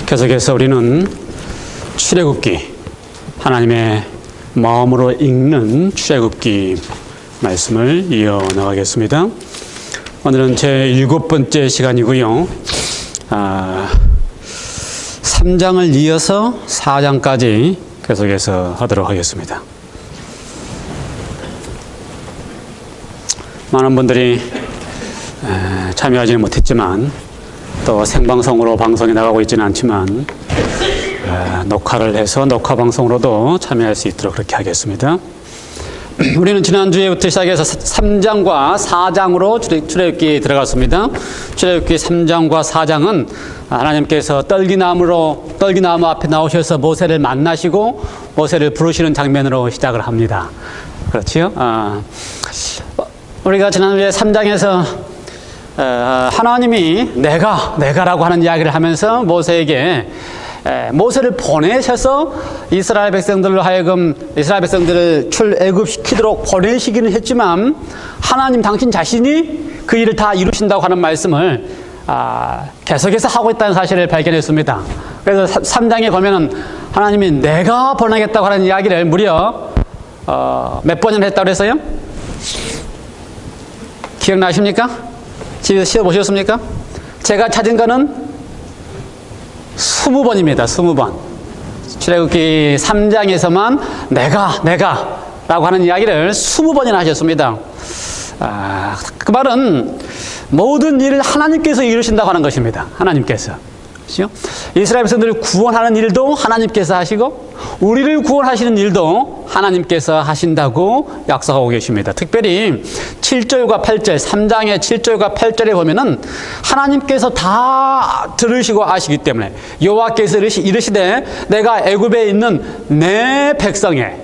계속해서 우리는 출애굽기, 하나님의 마음으로 읽는 출애굽기 말씀을 이어나가겠습니다. 오늘은 제 7번째 시간이고요. 3장을 이어서 4장까지 계속해서 하도록 하겠습니다. 많은 분들이 참여하지는 못했지만 또 생방송으로 방송에 나가고 있지는 않지만 녹화를 해서 녹화 방송으로도 참여할 수 있도록 그렇게 하겠습니다. 우리는 지난주에부터 시작해서 3장과 4장으로 출애굽기 들어갔습니다. 출애굽기 3장과 4장은 하나님께서 떨기나무 앞에 나오셔서 모세를 만나시고 모세를 부르시는 장면으로 시작을 합니다. 그렇지요? 우리가 지난주에 3장에서 하나님이 내가라고 하는 이야기를 하면서 모세에게 모세를 보내셔서 이스라엘 백성들로 하여금 이스라엘 백성들을 출애굽시키도록 보내시기는 했지만 하나님 당신 자신이 그 일을 다 이루신다고 하는 말씀을 계속해서 하고 있다는 사실을 발견했습니다. 그래서 3장에 보면은 하나님이 내가 보내겠다고 하는 이야기를 무려 몇 번이나 했다고 그랬어요? 기억나십니까? 집에서 시험보셨습니까? 제가 찾은 거는 20번입니다. 20번. 출애굽기 3장에서만 내가 라고 하는 이야기를 20번이나 하셨습니다. 그 말은 모든 일을 하나님께서 이루신다고 하는 것입니다. 하나님께서. 그렇죠? 이스라엘 백성들을 구원하는 일도 하나님께서 하시고 우리를 구원하시는 일도 하나님께서 하신다고 약속하고 계십니다. 특별히 7절과 8절, 3장의 7절과 8절에 보면은 하나님께서 다 들으시고 아시기 때문에 여호와께서 이르시되 내가 애굽에 있는 내 백성의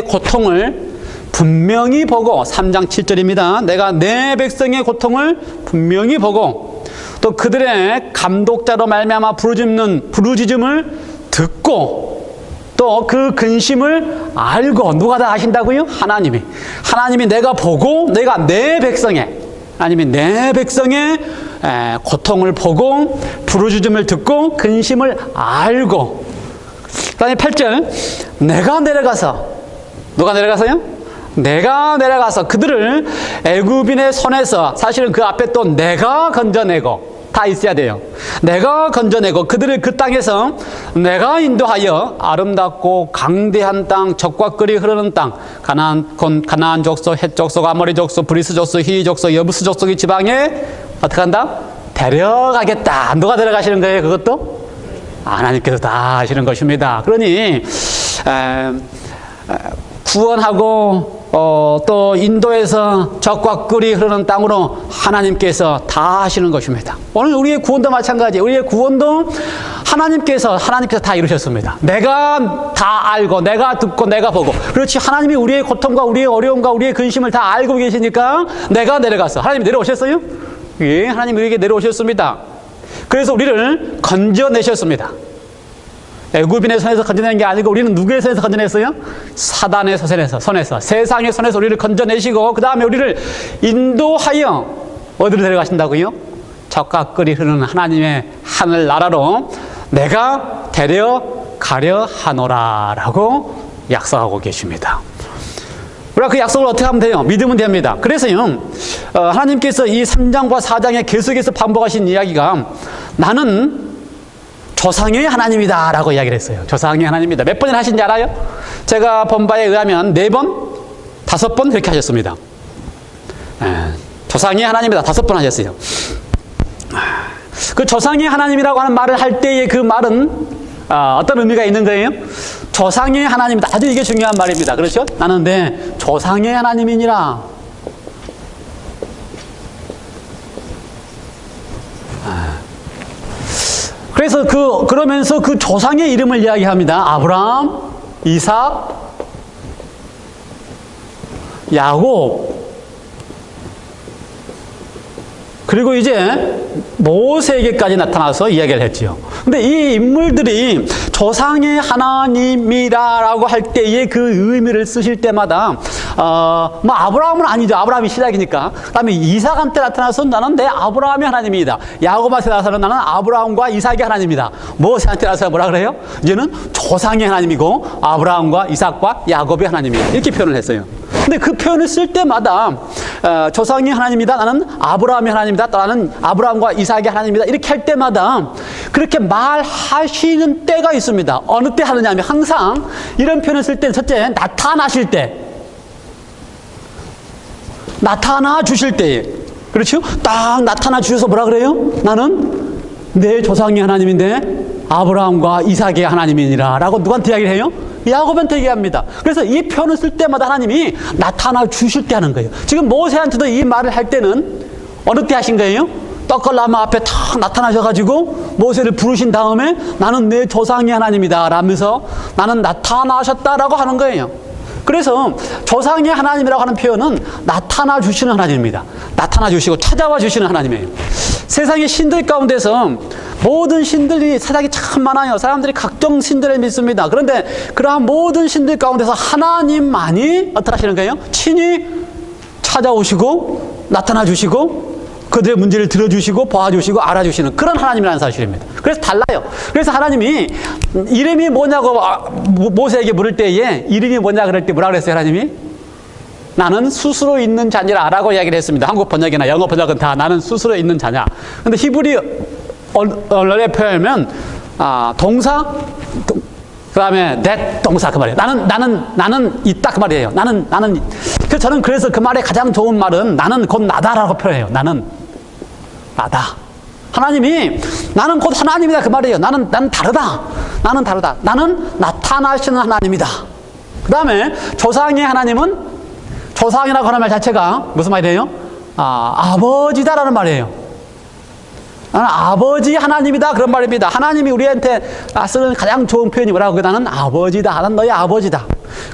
고통을 분명히 보고 3장 7절입니다. 내가 내 백성의 고통을 분명히 보고 또 그들의 감독자로 말미암아 부르짖음을 듣고 또 그 근심을 알고 누가 다 아신다고요? 하나님이 내가 보고 내가 내 백성의 고통을 보고 부르짖음을 듣고 근심을 알고 그다음에 8절 내가 내려가서 누가 내려가서요? 내가 내려가서 그들을 애굽인의 손에서 사실은 그 앞에 또 내가 건져내고 다 있어야 돼요. 내가 건져내고 그들을 그 땅에서 내가 인도하여 아름답고 강대한 땅, 젖과 꿀이 흐르는 땅, 가나안 족속, 헷 족속, 아모리 족속, 브리스 족속, 히위 족속, 여부스 족속의 지방에 어떻게 한다? 데려가겠다. 누가 데려가시는 거예요? 그것도? 하나님께서 다 하시는 것입니다. 그러니 구원하고 또 인도에서 젖과 꿀이 흐르는 땅으로 하나님께서 다 하시는 것입니다. 오늘 우리의 구원도 마찬가지. 우리의 구원도 하나님께서 다 이루셨습니다. 내가 다 알고 내가 듣고 내가 보고 그렇지 하나님이 우리의 고통과 우리의 어려움과 우리의 근심을 다 알고 계시니까 내가 내려가서 하나님이 내려오셨어요? 예, 하나님이 우리에게 내려오셨습니다. 그래서 우리를 건져내셨습니다. 애굽인의 손에서 건져낸 게 아니고 우리는 누구의 손에서 건져냈어요? 사단의 손에서 세상의 손에서 우리를 건져내시고 그 다음에 우리를 인도하여 어디로 데려가신다고요? 젖과 꿀이 흐르는 하나님의 하늘 나라로 내가 데려가려 하노라 라고 약속하고 계십니다. 우리가 그 약속을 어떻게 하면 돼요? 믿으면 됩니다. 그래서요 하나님께서 이 3장과 4장에 계속해서 반복하신 이야기가 나는 조상의 하나님이다 라고 이야기를 했어요. 조상의 하나님이다. 몇 번이나 하신지 알아요? 제가 본 바에 의하면 4번, 5번 그렇게 하셨습니다. 조상의 하나님이다 5번 하셨어요. 그 조상의 하나님이라고 하는 말을 할 때의 그 말은 어떤 의미가 있는 거예요? 조상의 하나님이다. 아주 이게 중요한 말입니다. 그렇죠? 나는 내 조상의 하나님이니라. 그래서 그러면서 그 조상의 이름을 이야기합니다. 아브라함, 이삭, 야곱. 그리고 이제 모세에게까지 나타나서 이야기를 했지요. 근데 이 인물들이 조상의 하나님이라고 할 때의 그 의미를 쓰실 때마다 뭐 아브라함은 아니죠. 아브라함이 시작이니까. 그다음에 이삭한테 나타나서 나는 내 아브라함의 하나님이다. 야곱한테 나서는 나는 아브라함과 이삭의 하나님이다. 모세한테 나서 뭐라 그래요? 이제는 조상의 하나님이고 아브라함과 이삭과 야곱의 하나님이다. 이렇게 표현을 했어요. 근데 그 표현을 쓸 때마다 조상의 하나님이다. 나는 아브라함의 하나님이다. 나는 아브라함과 이삭의 하나님이다. 이렇게 할 때마다 그렇게 말하시는 때가 있습니다. 어느 때 하느냐 하면 항상 이런 표현을 쓸 때 첫째 나타나실 때, 나타나 주실 때에, 그렇죠? 딱 나타나 주셔서 뭐라 그래요? 나는 내 조상의 하나님인데 아브라함과 이삭의 하나님이니라 라고 누구한테 이야기를 해요? 야곱한테 얘기합니다. 그래서 이 표현을 쓸 때마다 하나님이 나타나 주실 때 하는 거예요. 지금 모세한테도 이 말을 할 때는 어느 때 하신 거예요? 떡갈나무 앞에 탁 나타나셔가지고 모세를 부르신 다음에 나는 내 조상의 하나님이다 라면서 나는 나타나셨다라고 하는 거예요. 그래서 조상의 하나님이라고 하는 표현은 나타나 주시는 하나님입니다. 나타나 주시고 찾아와 주시는 하나님이에요. 세상의 신들 가운데서 모든 신들이 세상에 참 많아요. 사람들이 각종 신들을 믿습니다. 그런데 그러한 모든 신들 가운데서 하나님만이 어떻게 하시는 거예요? 친히 찾아오시고 나타나 주시고 그들의 문제를 들어주시고 봐주시고 알아주시는 그런 하나님이라는 사실입니다. 그래서 달라요. 그래서 하나님이 이름이 뭐냐고 모세에게 물을 때에 이름이 뭐냐 그럴 때 뭐라 그랬어요? 하나님이 나는 스스로 있는 자니라 라고 이야기를 했습니다. 한국 번역이나 영어 번역은 다 나는 스스로 있는 자냐. 근데 히브리 언어에 표현하면 동사 그 다음에 that 동사 그 말이에요. 나는 있다 그 말이에요. 나는 그래서 저는 그래서 그 말의 가장 좋은 말은 나는 곧 나다라고 표현해요. 나는 나다. 하나님이 나는 곧 하나님이다 그 말이에요. 나는 다르다. 나는 다르다. 나는 나타나시는 하나님이다. 그 다음에 조상의 하나님은 조상이라고 하는 말 자체가 무슨 말이에요? 아버지다라는 말이에요. 나는 아버지 하나님이다 그런 말입니다. 하나님이 우리한테 쓰는 가장 좋은 표현이 뭐라고? 나는 아버지다. 나는 너의 아버지다.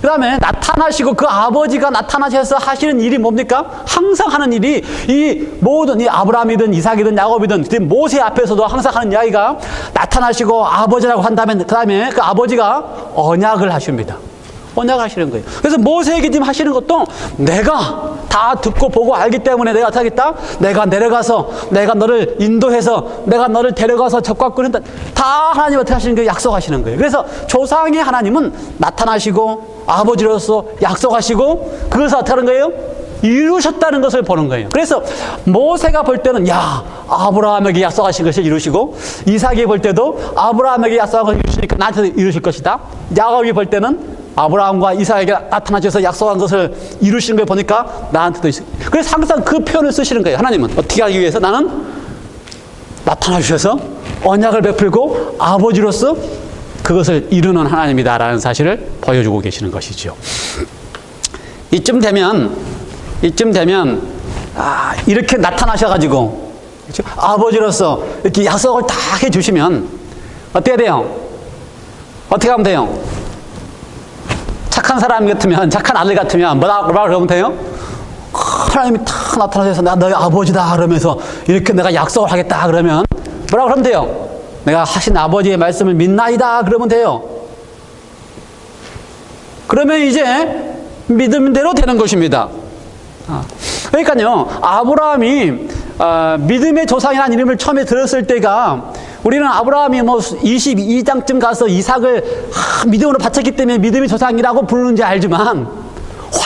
그 다음에 나타나시고 그 아버지가 나타나셔서 하시는 일이 뭡니까? 항상 하는 일이 이 모든 이 아브라함이든 이삭이든 야곱이든 모세 앞에서도 항상 하는 이야기가 나타나시고 아버지라고 한다면 그 다음에 그 아버지가 언약을 하십니다. 언약하시는 거예요. 그래서 모세에게 지금 하시는 것도 내가 다 듣고 보고 알기 때문에 내가 어떻게 하겠다? 내가 내려가서 내가 너를 인도해서 내가 너를 데려가서 적과 끄는다. 다 하나님 어떻게 하시는 거예요? 약속하시는 거예요. 그래서 조상의 하나님은 나타나시고 아버지로서 약속하시고 그것을 어떻게 하는 거예요? 이루셨다는 것을 보는 거예요. 그래서 모세가 볼 때는 아브라함에게 약속하신 것을 이루시고 이삭이 볼 때도 아브라함에게 약속한 것을 이루시니까 나한테도 이루실 것이다. 야곱이 볼 때는 아브라함과 이삭에게 나타나셔서 약속한 것을 이루시는 걸 보니까 나한테도 있어요. 그래서 항상 그 표현을 쓰시는 거예요. 하나님은 어떻게 하기 위해서 나는 나타나 주셔서 언약을 베풀고 아버지로서 그것을 이루는 하나님이다라는 사실을 보여주고 계시는 것이죠. 이쯤 되면 이렇게 나타나셔가지고 그렇죠? 아버지로서 이렇게 약속을 다 해주시면 어떻게 돼요? 어떻게 하면 돼요? 착한 사람 같으면, 착한 아들 같으면 뭐라 그러면 돼요? 하나님이 탁 나타나셔서 나 너의 아버지다 그러면서 이렇게 내가 약속을 하겠다 그러면 뭐라 그러면 돼요? 내가 하신 아버지의 말씀을 믿나이다 그러면 돼요. 그러면 이제 믿음대로 되는 것입니다. 그러니까요, 아브라함이 믿음의 조상이라는 이름을 처음에 들었을 때가 우리는 아브라함이 22장쯤 가서 이삭을 믿음으로 바쳤기 때문에 믿음의 조상이라고 부르는지 알지만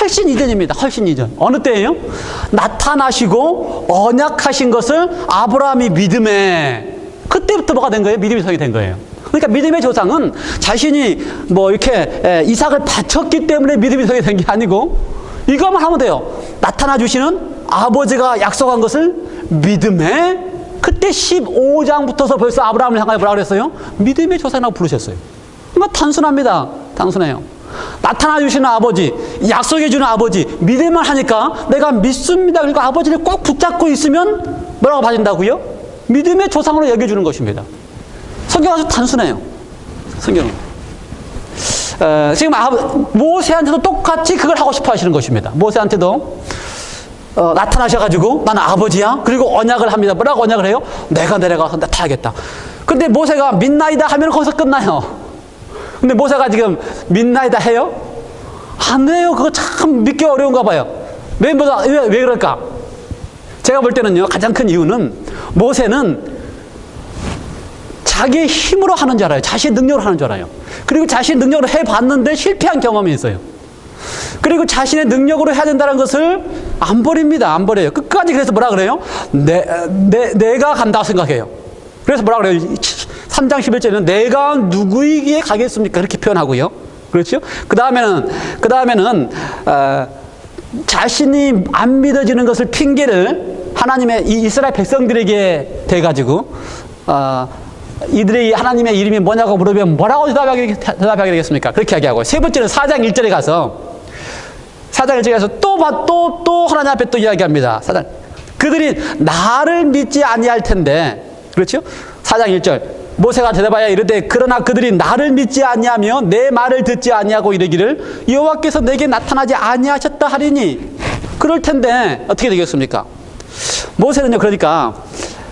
훨씬 이전입니다. 훨씬 이전. 어느 때예요? 나타나시고 언약하신 것을 아브라함이 믿음에 그때부터 뭐가 된 거예요? 믿음의 조상이 된 거예요. 그러니까 믿음의 조상은 자신이 이렇게 이삭을 바쳤기 때문에 믿음의 조상이 된 게 아니고 이것만 하면 돼요. 나타나 주시는 아버지가 약속한 것을 믿음에 그때 15장부터서 벌써 아브라함을 향하여 뭐라 그랬어요? 믿음의 조상이라고 부르셨어요. 그러니까 단순합니다. 단순해요. 나타나 주시는 아버지, 약속해 주는 아버지, 믿음을 하니까 내가 믿습니다. 그러니까 아버지를 꼭 붙잡고 있으면 뭐라고 봐준다고요? 믿음의 조상으로 여겨주는 것입니다. 성경은 아주 단순해요. 성경은. 지금 모세한테도 똑같이 그걸 하고 싶어 하시는 것입니다. 모세한테도 나타나셔가지고 나는 아버지야. 그리고 언약을 합니다. 뭐라고 언약을 해요? 내가 내려가서 나타나겠다. 근데 모세가 믿나이다 하면 거기서 끝나요. 근데 모세가 지금 믿나이다 해요? 안 돼요. 그거 참 믿기 어려운가 봐요. 왜 그럴까? 제가 볼 때는요, 가장 큰 이유는 모세는 자기의 힘으로 하는 줄 알아요. 자신의 능력으로 하는 줄 알아요. 그리고 자신의 능력으로 해봤는데 실패한 경험이 있어요. 그리고 자신의 능력으로 해야 된다는 것을 안 버립니다. 안 버려요. 끝까지. 그래서 뭐라 그래요? 내가 간다고 생각해요. 그래서 뭐라 그래요? 3장 11절에는 내가 누구이기에 가겠습니까? 이렇게 표현하고요. 그렇죠? 그 다음에는 자신이 안 믿어지는 것을 핑계를 하나님의 이 이스라엘 백성들에게 대가지고 이들의 하나님의 이름이 뭐냐고 물으면 뭐라고 대답하게 되겠습니까? 그렇게 이야기하고, 세 번째는 4장 1절에 가서 또 하나님 앞에 또 이야기합니다. 그들이 나를 믿지 아니할 텐데, 그렇죠? 4장 1절 모세가 대답하여 이르되 그러나 그들이 나를 믿지 아니하며 내 말을 듣지 아니하고 이르기를 여호와께서 내게 나타나지 아니하셨다 하리니, 그럴 텐데 어떻게 되겠습니까? 모세는요, 그러니까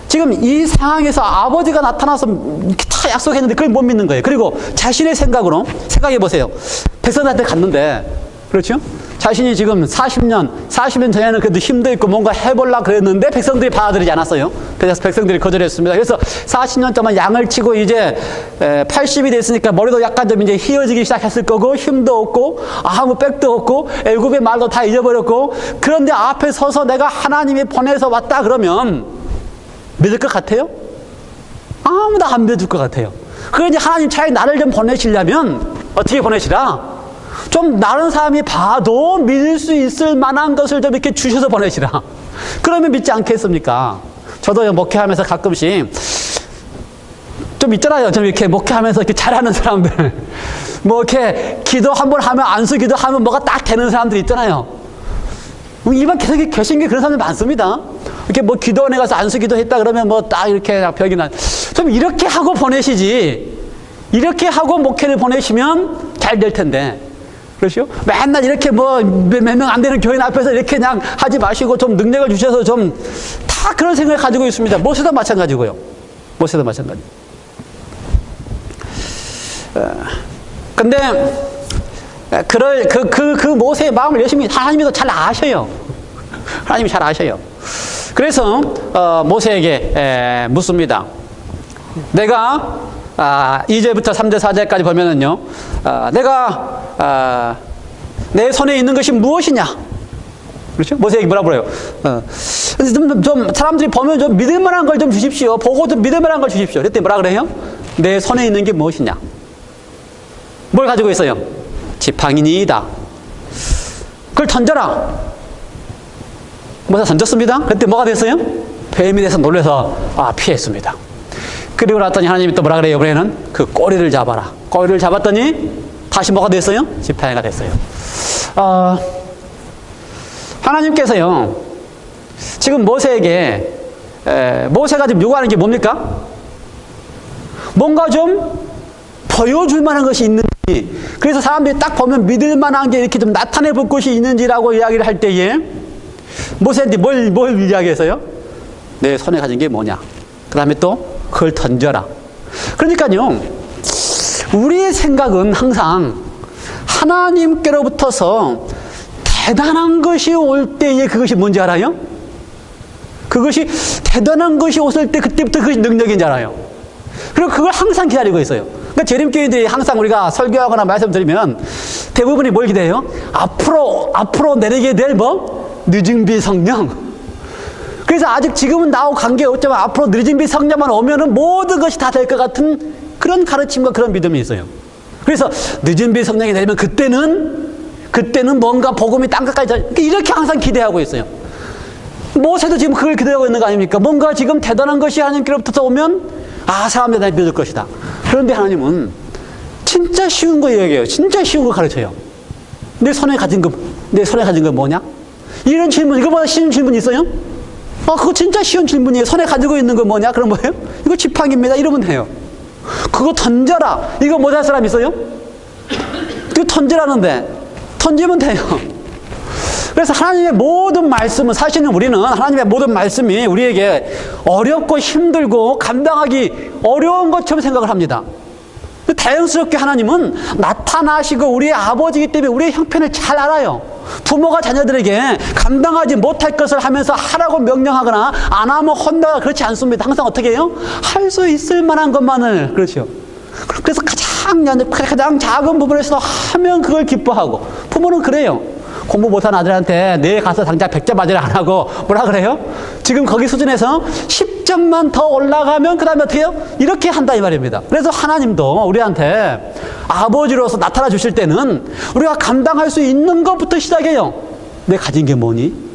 지금 이 상황에서 아버지가 나타나서 다 약속했는데 그걸 못 믿는 거예요. 그리고 자신의 생각으로 생각해 보세요. 백성들한테 갔는데, 그렇죠? 자신이 지금 40년 전에는 그래도 힘도 있고 뭔가 해보려고 그랬는데 백성들이 받아들이지 않았어요. 그래서 백성들이 거절했습니다. 그래서 40년 동안 양을 치고 이제 80이 됐으니까 머리도 약간 좀 이제 휘어지기 시작했을 거고, 힘도 없고 아무 백도 없고 애굽의 말도 다 잊어버렸고, 그런데 앞에 서서 내가 하나님이 보내서 왔다 그러면 믿을 것 같아요? 아무도 안 믿을 것 같아요. 그러니 하나님 차라리 나를 좀 보내시려면 어떻게 보내시라? 좀 다른 사람이 봐도 믿을 수 있을 만한 것을 좀 이렇게 주셔서 보내시라. 그러면 믿지 않겠습니까? 저도 목회하면서 가끔씩 좀 있잖아요. 좀 이렇게 목회하면서 이렇게 잘하는 사람들. 뭐 이렇게 기도 한번 하면 안수 기도하면 뭐가 딱 되는 사람들 있잖아요. 이번 개신교에 그런 사람들 많습니다. 이렇게 뭐 기도원에 가서 안수 기도했다 그러면 뭐 딱 이렇게 벽이 좀 이렇게 하고 보내시지. 이렇게 하고 목회를 보내시면 잘 될 텐데. 그렇죠? 맨날 이렇게 뭐 몇 명 안 되는 교인 앞에서 이렇게 그냥 하지 마시고 좀 능력을 주셔서 좀 다 그런 생각을 가지고 있습니다. 모세도 마찬가지고요. 모세도 마찬가지. 근데 그 모세의 마음을 열심히 하나님도 잘 아셔요. 하나님이 잘 아셔요. 그래서 모세에게 묻습니다. 내가 2절부터 3절 4절까지 보면은요, 내가 내 손에 있는 것이 무엇이냐? 그렇죠? 모세에게 뭐라 그래요? 좀 사람들이 보면 좀 믿을 만한 걸 좀 주십시오. 보고 좀 믿을 만한 걸 주십시오. 그때 뭐라 그래요? 내 손에 있는 게 무엇이냐? 뭘 가지고 있어요? 지팡이니이다. 그걸 던져라. 모세가 던졌습니다. 그때 뭐가 됐어요? 뱀이 돼서 놀라서 피했습니다. 그리고 났더니 하나님이 또 뭐라 그래요? 이번에는 그 꼬리를 잡아라. 꼬리를 잡았더니 다시 뭐가 됐어요? 지팡이가 됐어요. 하나님께서요, 지금 모세에게 모세가 지금 요구하는 게 뭡니까? 뭔가 좀 보여줄 만한 것이 있는지, 그래서 사람들이 딱 보면 믿을 만한 게 이렇게 좀 나타내 볼 것이 있는지라고 이야기를 할 때에 모세한테 뭘 이야기했어요? 내 손에 가진 게 뭐냐? 그 다음에 또 그걸 던져라. 그러니까요, 우리의 생각은 항상 하나님께로부터서 대단한 것이 올 때에 그것이 뭔지 알아요? 그것이 대단한 것이 왔을 때 그때부터 그것이 능력인지 알아요. 그리고 그걸 항상 기다리고 있어요. 그러니까 재림교인들이 항상 우리가 설교하거나 말씀드리면 대부분이 뭘 기대해요? 앞으로 내리게 될 늦은비 성령. 그래서 아직 지금은 나하고 관계없지만 앞으로 늦은비 성령만 오면은 모든 것이 다 될 것 같은 그런 가르침과 그런 믿음이 있어요. 그래서 늦은비 성령이 내리면 그때는 뭔가 복음이 땅끝까지 이렇게 항상 기대하고 있어요. 모세도 지금 그걸 기대하고 있는 거 아닙니까? 뭔가 지금 대단한 것이 하나님께로부터 오면 사람들이 날 믿을 것이다. 그런데 하나님은 진짜 쉬운 거 이야기해요. 진짜 쉬운 거 가르쳐요. 내 손에 가진 거 뭐냐? 이런 질문, 이거보다 쉬운 질문 있어요? 그거 진짜 쉬운 질문이에요. 손에 가지고 있는 거 뭐냐? 그럼 뭐예요? 이거 지팡이입니다. 이러면 돼요. 그거 던져라. 이거 못할 사람 있어요? 이거 던지라는데 던지면 돼요. 그래서 하나님의 모든 말씀은, 사실은 우리는 하나님의 모든 말씀이 우리에게 어렵고 힘들고 감당하기 어려운 것처럼 생각을 합니다. 다행스럽게 하나님은 나타나시고 우리의 아버지이기 때문에 우리의 형편을 잘 알아요. 부모가 자녀들에게 감당하지 못할 것을 하면서 하라고 명령하거나 안 하면 혼나가 그렇지 않습니다. 항상 어떻게 해요? 할 수 있을 만한 것만을. 그렇죠. 그래서 가장 작은 부분에서 하면 그걸 기뻐하고, 부모는 그래요. 공부 못한 아들한테 내일 가서 당장 100점 맞으라 안 하고 뭐라 그래요? 지금 거기 수준에서 10점만 더 올라가면 그 다음에 어떻게 해요? 이렇게 한다 이 말입니다. 그래서 하나님도 우리한테 아버지로서 나타나 주실 때는 우리가 감당할 수 있는 것부터 시작해요. 내 가진 게 뭐니?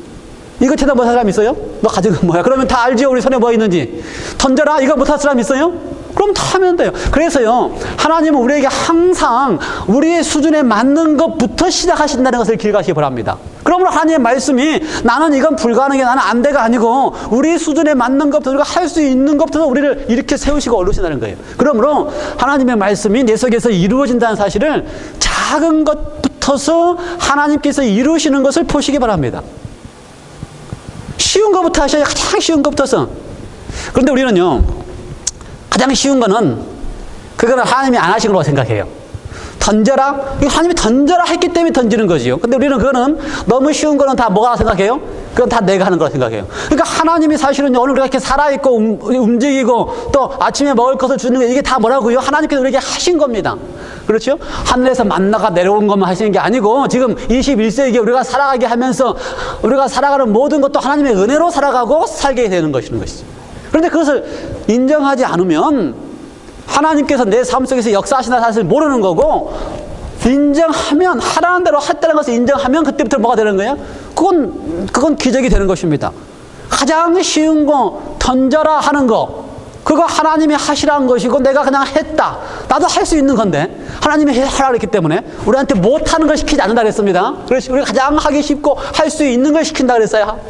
이거 대답 못할 사람 있어요? 너 가진 건 뭐야? 그러면 다 알지요? 우리 손에 뭐 있는지. 던져라. 이거 못할 사람 있어요? 그럼 다 하면 돼요. 그래서요, 하나님은 우리에게 항상 우리의 수준에 맞는 것부터 시작하신다는 것을 기억하시기 바랍니다. 그러므로 하나님의 말씀이 나는 이건 불가능해, 나는 안 돼가 아니고 우리 수준에 맞는 것부터 우리가 할 수 있는 것부터 우리를 이렇게 세우시고 올리신다는 거예요. 그러므로 하나님의 말씀이 내 속에서 이루어진다는 사실을 작은 것부터서 하나님께서 이루시는 것을 보시기 바랍니다. 쉬운 것부터 하셔야 가장 쉬운 것부터서. 그런데 우리는요, 가장 쉬운 거는 그거는 하나님이 안 하신 거라고 생각해요. 던져라. 이거 하나님이 던져라 했기 때문에 던지는 거지요. 근데 우리는 그거는 너무 쉬운 거는 다 뭐가 생각해요? 그건 다 내가 하는 거라고 생각해요. 그러니까 하나님이 사실은 오늘 우리가 이렇게 살아있고 움직이고 또 아침에 먹을 것을 주는 게 이게 다 뭐라고요? 하나님께서 우리에게 하신 겁니다. 그렇죠? 하늘에서 만나가 내려온 것만 하시는 게 아니고 지금 21세기에 우리가 살아가게 하면서 우리가 살아가는 모든 것도 하나님의 은혜로 살아가고 살게 되는 것이죠. 그런데 그것을 인정하지 않으면 하나님께서 내 삶 속에서 역사하시는 사실을 모르는 거고, 인정하면 하라는 대로 했다는 것을 인정하면 그때부터 뭐가 되는 거예요? 그건 기적이 되는 것입니다. 가장 쉬운 거 던져라 하는 거, 그거 하나님이 하시라는 것이고 내가 그냥 했다. 나도 할 수 있는 건데 하나님이 하라 그랬기 때문에 우리한테 못하는 걸 시키지 않는다 그랬습니다. 그래서 우리가 가장 하기 쉽고 할 수 있는 걸 시킨다 그랬어요.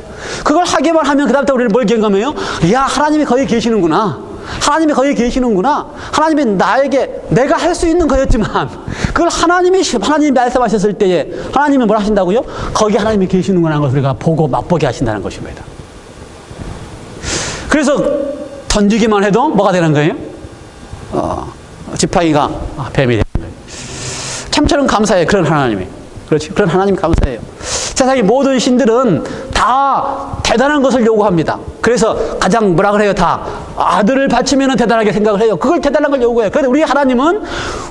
그걸 하기만 하면 그 다음부터 우리는 뭘 경험해요? 이야, 하나님이 거기 계시는구나. 하나님이 거기 계시는구나. 하나님이 나에게 내가 할 수 있는 거였지만 그걸 하나님이 말씀하셨을 때에 하나님이 뭘 하신다고요? 거기 하나님이 계시는구나 하는 것을 우리가 보고 맛보게 하신다는 것입니다. 그래서 던지기만 해도 뭐가 되는 거예요? 지팡이가 뱀이 되는 거예요. 참처럼 감사해요. 그런 하나님이. 그렇죠. 그런 하나님 감사해요. 세상의 모든 신들은 다 대단한 것을 요구합니다. 그래서 가장 뭐라 그래요? 다 아들을 바치면 대단하게 생각을 해요. 그걸 대단한 걸 요구해요. 그런데 우리 하나님은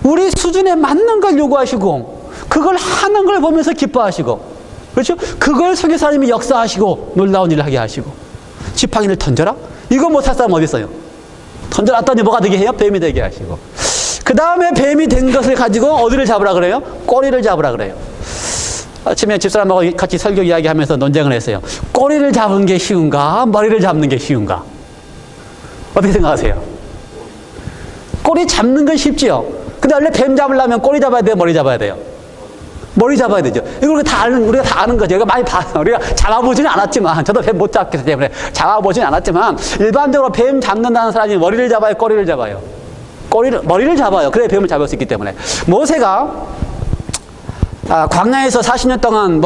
우리 수준에 맞는 걸 요구하시고 그걸 하는 걸 보면서 기뻐하시고, 그렇죠? 그걸 속에서 하나님이 역사하시고 놀라운 일을 하게 하시고. 지팡이를 던져라? 이거 못할 사람 어디 있어요? 던져놨더니 뭐가 되게 해요? 뱀이 되게 하시고. 그 다음에 뱀이 된 것을 가지고 어디를 잡으라 그래요? 꼬리를 잡으라 그래요. 아침에 집사람하고 같이 설교 이야기하면서 논쟁을 했어요. 꼬리를 잡은 게 쉬운가? 머리를 잡는 게 쉬운가? 어떻게 생각하세요? 꼬리 잡는 건 쉽지요. 근데 원래 뱀 잡으려면 꼬리 잡아야 돼요? 머리 잡아야 돼요? 머리 잡아야 되죠. 이걸 우리가 다 아는 거죠. 우리가 많이 봐서 우리가 잡아보지는 않았지만, 저도 뱀 못 잡기 때문에 잡아보지는 않았지만, 일반적으로 뱀 잡는다는 사람이 머리를 잡아요? 꼬리를 잡아요? 머리를 잡아요. 그래 뱀을 잡을 수 있기 때문에. 모세가 광야에서 40년 동안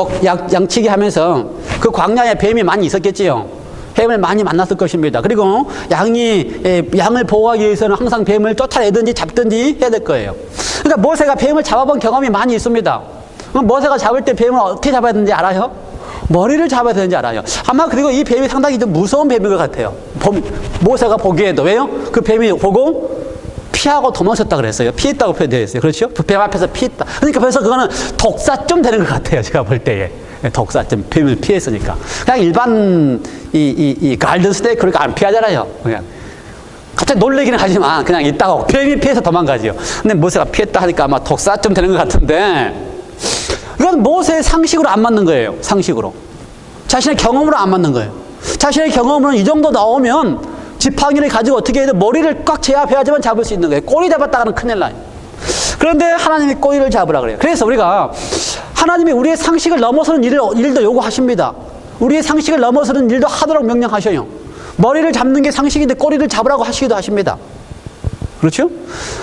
양치기 하면서 그 광야에 뱀이 많이 있었겠지요. 뱀을 많이 만났을 것입니다. 그리고 양을 보호하기 위해서는 항상 뱀을 쫓아내든지 잡든지 해야 될 거예요. 그러니까 모세가 뱀을 잡아본 경험이 많이 있습니다. 모세가 잡을 때 뱀을 어떻게 잡아야 되는지 알아요? 머리를 잡아야 되는지 알아요. 아마 그리고 이 뱀이 상당히 좀 무서운 뱀인 것 같아요. 모세가 보기에도. 왜요? 그 뱀이 보고 피하고 도망쳤다 그랬어요. 피했다고 표현되어 있어요. 그렇죠? 뱀 앞에서 피했다. 그러니까 그래서 그거는 독사점 되는 것 같아요. 제가 볼 때에. 독사점. 뱀을 피했으니까. 그냥 일반 이 갈든 스네이크 그러니까 안 피하잖아요. 그냥. 갑자기 놀래기는 하지만 그냥 있다가 뱀이 피해서 도망가죠. 근데 모세가 피했다 하니까 아마 독사점 되는 것 같은데, 이건 모세의 상식으로 안 맞는 거예요. 상식으로. 자신의 경험으로 안 맞는 거예요. 자신의 경험으로는 이 정도 나오면 지팡이를 가지고 어떻게 해도 머리를 꽉 제압해야지만 잡을 수 있는 거예요. 꼬리 잡았다가는 큰일 나요. 그런데 하나님이 꼬리를 잡으라 그래요. 그래서 우리가 하나님이 우리의 상식을 넘어서는 일도 요구하십니다. 우리의 상식을 넘어서는 일도 하도록 명령하셔요. 머리를 잡는 게 상식인데 꼬리를 잡으라고 하시기도 하십니다. 그렇죠?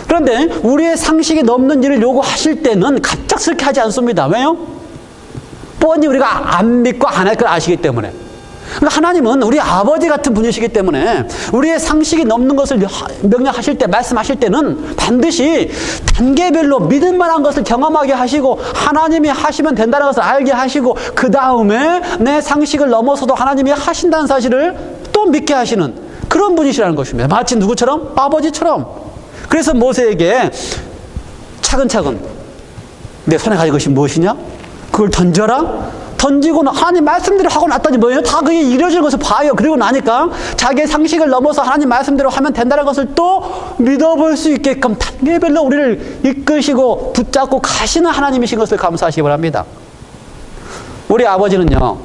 그런데 우리의 상식이 넘는 일을 요구하실 때는 갑작스럽게 하지 않습니다. 왜요? 뻔히 우리가 안 믿고 안 할 걸 아시기 때문에. 그러니까 하나님은 우리 아버지 같은 분이시기 때문에 우리의 상식이 넘는 것을 명령하실 때, 말씀하실 때는 반드시 단계별로 믿을 만한 것을 경험하게 하시고 하나님이 하시면 된다는 것을 알게 하시고 그 다음에 내 상식을 넘어서도 하나님이 하신다는 사실을 또 믿게 하시는 그런 분이시라는 것입니다. 마치 누구처럼? 아버지처럼. 그래서 모세에게 차근차근 내 손에 가진 것이 무엇이냐? 그걸 던져라. 던지고는 하나님 말씀대로 하고 났더니 뭐예요? 다 그게 이루어지는 것을 봐요. 그리고 나니까 자기의 상식을 넘어서 하나님 말씀대로 하면 된다는 것을 또 믿어볼 수 있게끔 단계별로 우리를 이끄시고 붙잡고 가시는 하나님이신 것을 감사하시기 바랍니다. 우리 아버지는요,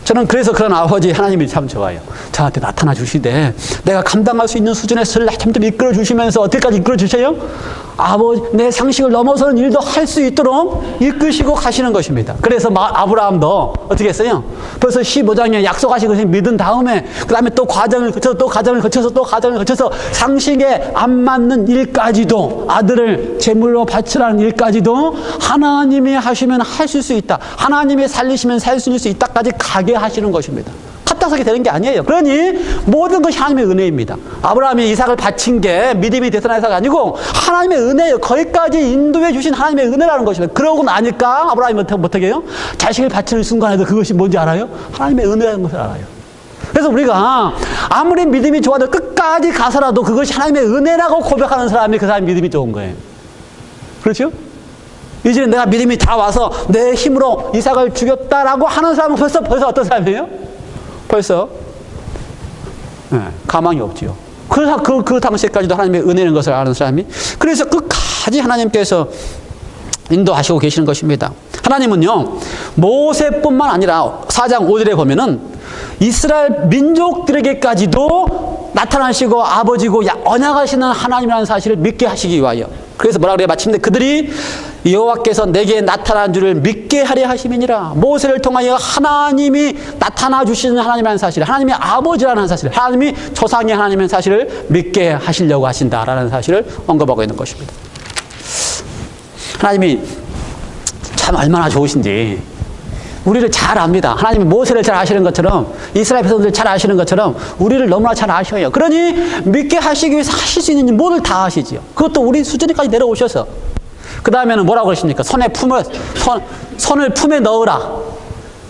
저는 그래서 그런 아버지 하나님이 참 좋아요. 저한테 나타나 주시되 내가 감당할 수 있는 수준의 수를 참들 이끌어 주시면서 어떻게까지 이끌어 주세요? 아버지, 내 상식을 넘어서는 일도 할 수 있도록 이끄시고 가시는 것입니다. 그래서 아브라함도 어떻게 했어요? 벌써 15장에 약속하신 것을 믿은 다음에 그 다음에 또 과정을 거쳐서 또 과정을 거쳐서 또 과정을 거쳐서 상식에 안 맞는 일까지도 아들을 제물로 바치라는 일까지도 하나님이 하시면 하실 수 있다. 하나님이 살리시면 살 수 있다까지 가게 하시는 것입니다. 갑작스럽게 되는 게 아니에요. 그러니 모든 것이 하나님의 은혜입니다. 아브라함이 이삭을 바친 게 믿음이 대단한 이삭이 아니고 하나님의 은혜예요. 거기까지 인도해 주신 하나님의 은혜라는 것입니다. 그러고 나니까 아브라함이 어떻게 해요? 자식을 바치는 순간에도 그것이 뭔지 알아요? 하나님의 은혜라는 것을 알아요. 그래서 우리가 아무리 믿음이 좋아도 끝까지 가서라도 그것이 하나님의 은혜라고 고백하는 사람이 그 사람이 믿음이 좋은 거예요. 그렇죠? 이제 내가 믿음이 다 와서 내 힘으로 이삭을 죽였다라고 하는 사람은 벌써 어떤 사람이에요? 벌써 가망이 없지요. 그 당시까지도 하나님의 은혜인 것을 아는 사람이, 그래서 끝까지 하나님께서 인도하시고 계시는 것입니다. 하나님은요, 모세뿐만 아니라 4장 5절에 보면은 이스라엘 민족들에게까지도 나타나시고 아버지고 언약하시는 하나님이라는 사실을 믿게 하시기 위하여, 그래서 뭐라 그래요? 마침내 그들이 여호와께서 내게 나타난 줄을 믿게 하려 하심이니라. 모세를 통하여 하나님이 나타나 주시는 하나님이라는 사실, 하나님이 아버지라는 사실, 하나님이 조상의 하나님의 사실을 믿게 하시려고 하신다라는 사실을 언급하고 있는 것입니다. 하나님이 참 얼마나 좋으신지 우리를 잘 압니다. 하나님이 모세를 잘 아시는 것처럼, 이스라엘 백성들을 잘 아시는 것처럼 우리를 너무나 잘 아셔요. 그러니 믿게 하시기 위해서 하실 수 있는 모든 다 하시지요. 그것도 우리 수준까지 내려오셔서 그 다음에는 뭐라고 그러십니까? 손을 품에 넣으라.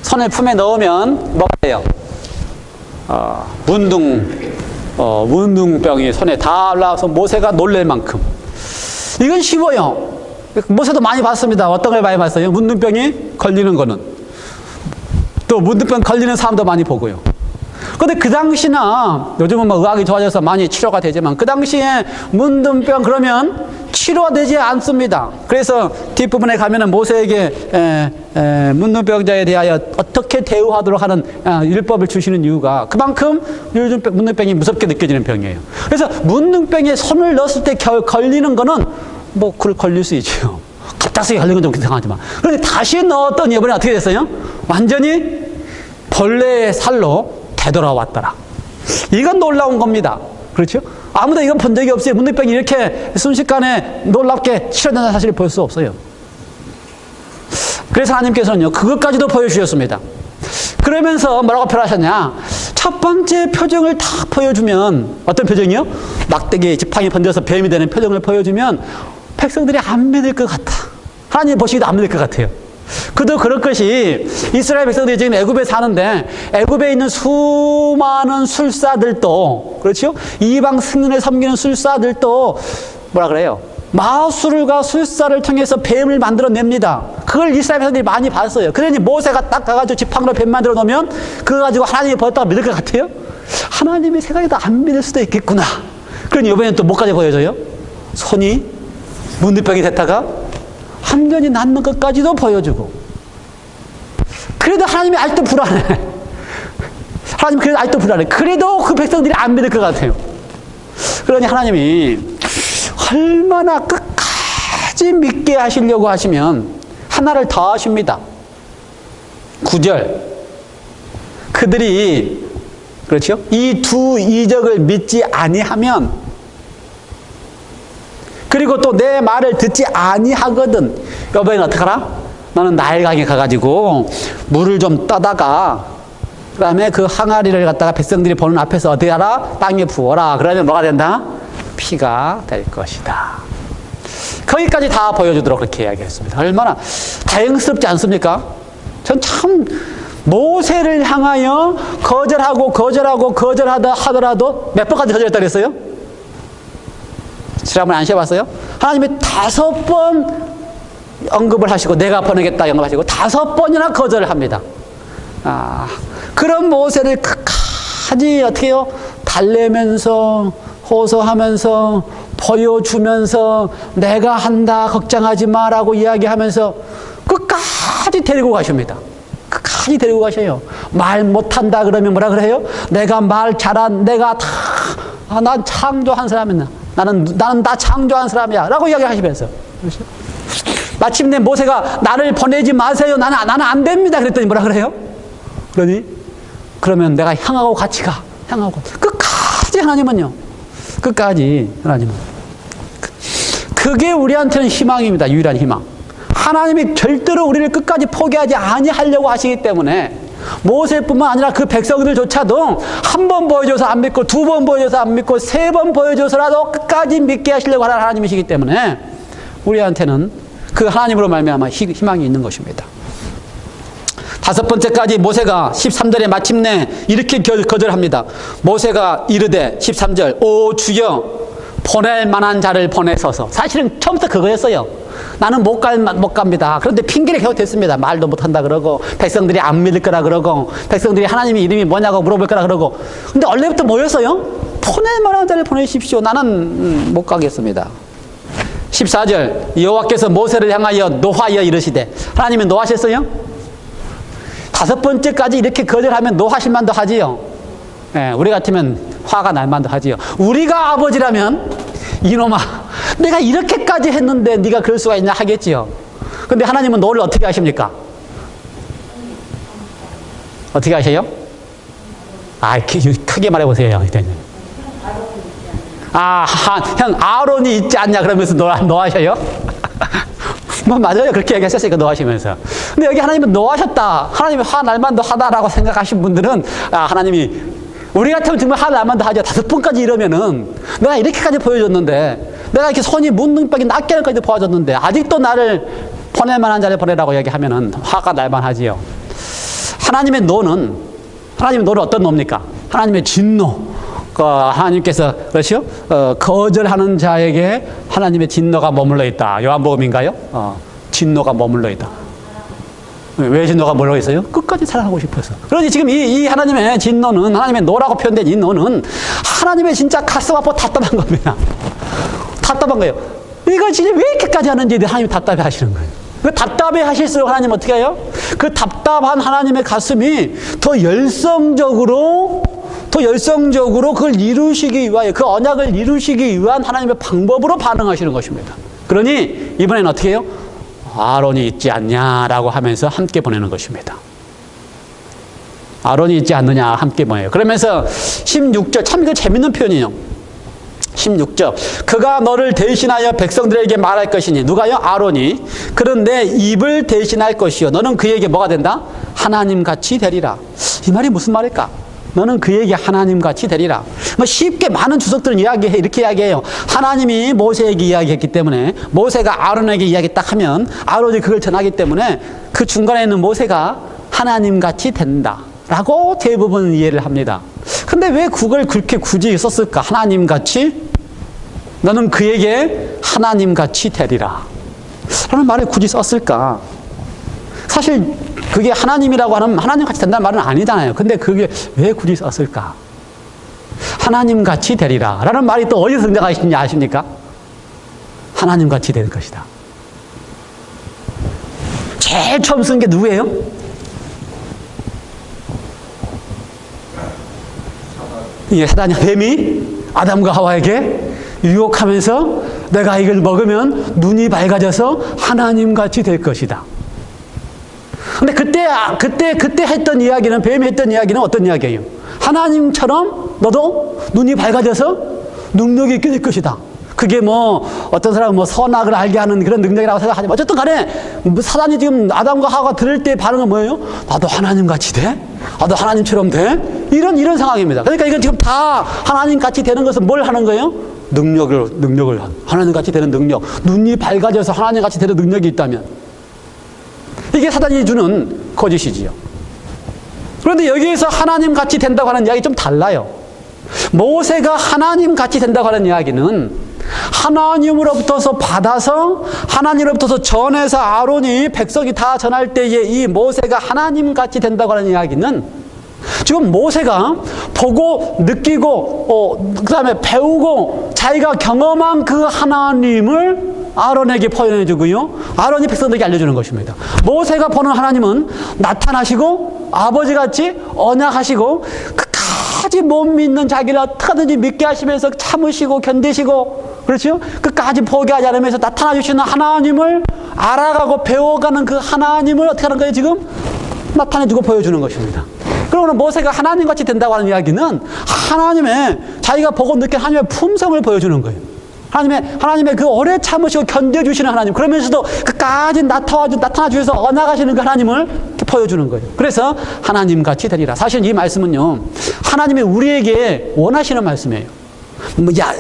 손을 품에 넣으면 뭐가 돼요? 문둥병이 손에 다 올라와서 모세가 놀랄 만큼. 이건 쉬워요. 모세도 많이 봤습니다. 어떤 걸 많이 봤어요? 문둥병이 걸리는 거는. 또 문둥병 걸리는 사람도 많이 보고요. 근데 그 당시나 요즘은 뭐 의학이 좋아져서 많이 치료가 되지만 그 당시에 문둥병 그러면 치료되지 않습니다. 그래서 뒷부분에 가면은 모세에게 문둥병자에 대하여 어떻게 대우하도록 하는 율법을 주시는 이유가 그만큼 문둥병이 무섭게 느껴지는 병이에요. 그래서 문둥병에 손을 넣었을 때 걸리는 거는 뭐 걸릴 수 있죠. 갑자기 걸리는 건 좀 이상하지만. 그런데 다시 넣었더니 이번에 어떻게 됐어요? 완전히 벌레의 살로 되돌아왔더라. 이건 놀라운 겁니다. 그렇죠? 아무도 이건 본 적이 없어요. 문둥병이 이렇게 순식간에 놀랍게 치료된다는 사실을 볼 수 없어요. 그래서 하나님께서는요, 그것까지도 보여주셨습니다. 그러면서 뭐라고 표현하셨냐? 첫 번째 표정을 딱 보여주면, 어떤 표정이요? 막대기 지팡이 번져서 뱀이 되는 표정을 보여주면 백성들이 안 믿을 것 같아. 하나님 보시기도 안 믿을 것 같아요. 그도 그럴 것이 이스라엘 백성들이 지금 애굽에 사는데 애굽에 있는 수많은 술사들도, 그렇죠? 이방 승려를 섬기는 술사들도 뭐라 그래요? 마술과 술사를 통해서 뱀을 만들어냅니다. 그걸 이스라엘 백성들이 많이 봤어요. 그러니 모세가 딱 가가지고 지팡이로 뱀 만들어 놓으면 그거 가지고 하나님이 보였다고 믿을 것 같아요? 하나님의 생각에도 안 믿을 수도 있겠구나. 그러니 이번에는 또 뭐까지 보여줘요? 손이 문둥병이 됐다가 완전히 낫는 것까지도 보여주고. 그래도 하나님이 아직도 불안해. 하나님 그래도 아직도 불안해. 그래도 그 백성들이 안 믿을 것 같아요. 그러니 하나님이 얼마나 끝까지 믿게 하시려고 하시면 하나를 더 하십니다. 9절. 그들이, 그렇죠? 이 두 이적을 믿지 아니하면, 그리고 또 내 말을 듣지 아니하거든. 여보는 어떡하라? 너는 나일강에 가가지고 물을 좀 떠다가 그 다음에 그 항아리를 갖다가 백성들이 보는 앞에서 어디 하라? 땅에 부어라. 그러면 뭐가 된다? 피가 될 것이다. 거기까지 다 보여주도록 그렇게 이야기했습니다. 얼마나 다행스럽지 않습니까? 전 참 모세를 향하여 거절하다 하더라도 몇 번까지 거절했다 그랬어요? 지난번에 안 쉬어봤어요? 하나님이 5번 언급을 하시고 내가 보내겠다 언급하시고 5번이나 거절을 합니다. 그런 모세를 끝까지 어떻게 해요? 달래면서 호소하면서 보여주면서 내가 한다 걱정하지 마라고 이야기하면서 끝까지 데리고 가십니다. 끝까지 데리고 가셔요. 말 못한다 그러면 뭐라 그래요? 내가 말 잘한 내가 다 난 창조한 사람이야. 나는 다 창조한 사람이야 라고 이야기하시면서 마침내 모세가 나를 보내지 마세요. 나는 안 됩니다. 그랬더니 뭐라 그래요? 그러면 내가 향하고 같이 가. 향하고 끝까지 하나님은요. 끝까지 하나님은. 그게 우리한테는 희망입니다. 유일한 희망. 하나님이 절대로 우리를 끝까지 포기하지 아니하려고 하시기 때문에 모세뿐만 아니라 그 백성들조차도 한 번 보여줘서 안 믿고 2번 보여줘서 안 믿고 3번 보여줘서라도 끝까지 믿게 하시려고 하는 하나님이시기 때문에 우리한테는 그 하나님으로 말미암아 희망이 있는 것입니다. 5번째까지 모세가 13절에 마침내 이렇게 거절합니다. 모세가 이르되 13절 오 주여 보낼 만한 자를 보내소서. 사실은 처음부터 그거였어요. 나는 못 갑니다. 그런데 핑계를 계속 댔습니다. 말도 못한다 그러고 백성들이 안 믿을 거라 그러고 백성들이 하나님의 이름이 뭐냐고 물어볼 거라 그러고 근데 원래부터 뭐였어요? 보낼 만한 자를 보내십시오. 나는 못 가겠습니다. 14절 여호와께서 모세를 향하여 노하여 이르시되 하나님이 노하셨어요? 5번째까지 이렇게 거절하면 노하실 만도 하지요. 예, 우리 같으면 화가 날 만도 하지요. 우리가 아버지라면 이놈아 내가 이렇게까지 했는데 네가 그럴 수가 있냐 하겠지요. 근데 하나님은 너를 어떻게 하십니까? 어떻게 하셔요? 크게 말해보세요. 형 아론이 있지 않냐 그러면서 노하셔요? 뭐 맞아요. 그렇게 얘기하셨으니까 노하시면서. 근데 여기 하나님은 노하셨다. 하나님이 화 날만도 하다라고 생각하신 분들은 하나님이 우리 같으면 정말 화 날만도 하죠. 5번까지 이러면은 내가 이렇게까지 보여줬는데 내가 이렇게 손이 문둥병이 낫게까지 보여줬는데 아직도 나를 보낼 만한 자를 보내라고 얘기하면은 화가 날만 하지요. 하나님의 노는 어떤 노입니까? 하나님의 진노. 하나님께서 그렇죠? 거절하는 자에게 하나님의 진노가 머물러 있다. 요한복음인가요? 진노가 머물러 있다. 왜 진노가 머물러 있어요? 끝까지 사랑하고 싶어서. 그러니 지금 이 하나님의 진노는 하나님의 노라고 표현된 이 노는 하나님의 진짜 가슴 아파 답답한 겁니다. 답답한 거예요. 이걸 진짜 왜 이렇게까지 하는지 하나님이 답답해 하시는 거예요. 그 답답해 하실수록 하나님 어떻게 해요? 그 답답한 하나님의 가슴이 더 열성적으로 그걸 이루시기 위하여 그 언약을 이루시기 위한 하나님의 방법으로 반응하시는 것입니다. 그러니 이번엔 어떻게 해요? 아론이 있지 않냐라고 하면서 함께 보내는 것입니다. 아론이 있지 않느냐 함께 보내요. 그러면서 16절 참 이거 재밌는 표현이에요. 16절 그가 너를 대신하여 백성들에게 말할 것이니 누가요? 아론이 그런데 입을 대신할 것이요 너는 그에게 뭐가 된다? 하나님같이 되리라. 이 말이 무슨 말일까? 너는 그에게 하나님같이 되리라. 쉽게 많은 주석들은 이렇게 이야기해요. 하나님이 모세에게 이야기했기 때문에 모세가 아론에게 이야기 딱 하면 아론이 그걸 전하기 때문에 그 중간에 있는 모세가 하나님같이 된다 라고 대부분 이해를 합니다. 근데 왜 그걸 그렇게 굳이 썼을까? 하나님같이 너는 그에게 하나님같이 되리라 라는 말을 굳이 썼을까? 사실 그게 하나님이라고 하면 하나님같이 된다는 말은 아니잖아요. 근데 그게 왜 굳이 썼을까? 하나님같이 되리라 라는 말이 또 어디서 등장하시는지 아십니까? 하나님같이 될 것이다. 제일 처음 쓴 게 누구예요? 사단이 뱀이 아담과 하와에게 유혹하면서 내가 이걸 먹으면 눈이 밝아져서 하나님같이 될 것이다. 근데 그때 했던 이야기는, 뱀이 했던 이야기는 어떤 이야기예요? 하나님처럼 너도 눈이 밝아져서 능력이 있게 될 것이다. 그게 뭐 어떤 사람은 뭐 선악을 알게 하는 그런 능력이라고 생각하지만 어쨌든 간에 뭐 사단이 지금 아담과 하와가 들을 때 반응은 뭐예요? 나도 하나님 같이 돼? 나도 하나님처럼 돼? 이런 상황입니다. 그러니까 이건 지금 다 하나님 같이 되는 것은 뭘 하는 거예요? 능력을 하나님 같이 되는 능력. 눈이 밝아져서 하나님 같이 되는 능력이 있다면 이게 사단이 주는 거짓이지요. 그런데 여기에서 하나님 같이 된다고 하는 이야기 좀 달라요. 모세가 하나님 같이 된다고 하는 이야기는 하나님으로부터서 받아서 하나님으로부터서 전해서 아론이 백성이 다 전할 때에 이 모세가 하나님 같이 된다고 하는 이야기는 지금 모세가 보고 느끼고 그 다음에 배우고 자기가 경험한 그 하나님을 아론에게 표현해 주고요. 아론이 백성들에게 알려주는 것입니다. 모세가 보는 하나님은 나타나시고 아버지같이 언약하시고 끝까지 못 믿는 자기를 어떻게든지 믿게 하시면서 참으시고 견디시고 그렇죠? 끝까지 포기하지 않으면서 나타나 주시는 하나님을 알아가고 배워가는 그 하나님을 어떻게 하는 거예요? 지금 나타내주고 보여주는 것입니다. 그러면 모세가 하나님같이 된다고 하는 이야기는 하나님의 자기가 보고 느낀 하나님의 품성을 보여주는 거예요. 하나님의 그 오래 참으시고 견뎌주시는 하나님, 그러면서도 끝까지 나타나 주셔서 언약하시는 그 하나님을 보여주는 거예요. 그래서 하나님같이 되리라. 사실 이 말씀은요, 하나님이 우리에게 원하시는 말씀이에요.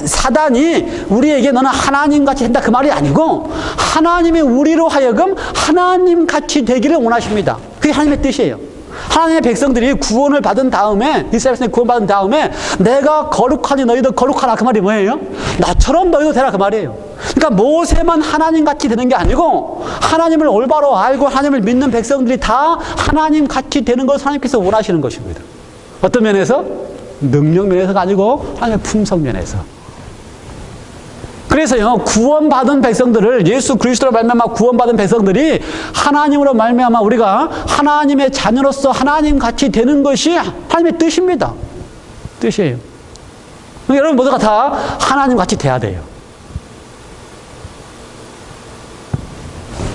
사단이 우리에게 너는 하나님같이 된다 그 말이 아니고 하나님이 우리로 하여금 하나님같이 되기를 원하십니다. 그게 하나님의 뜻이에요. 하나님의 백성들이 구원을 받은 다음에, 이스라엘 백성이 구원받은 다음에 내가 거룩하니 너희도 거룩하라 그 말이 뭐예요? 나처럼 너희도 되라 그 말이에요. 그러니까 모세만 하나님같이 되는 게 아니고 하나님을 올바로 알고 하나님을 믿는 백성들이 다 하나님같이 되는 것을 하나님께서 원하시는 것입니다. 어떤 면에서? 능력 면에서가 아니고 하나님의 품성 면에서. 그래서요, 구원받은 백성들을, 예수 그리스도로 말미암아 구원받은 백성들이 하나님으로 말미암아 우리가 하나님의 자녀로서 하나님 같이 되는 것이 하나님의 뜻입니다. 뜻이에요. 여러분 모두가 다 하나님 같이 돼야 돼요.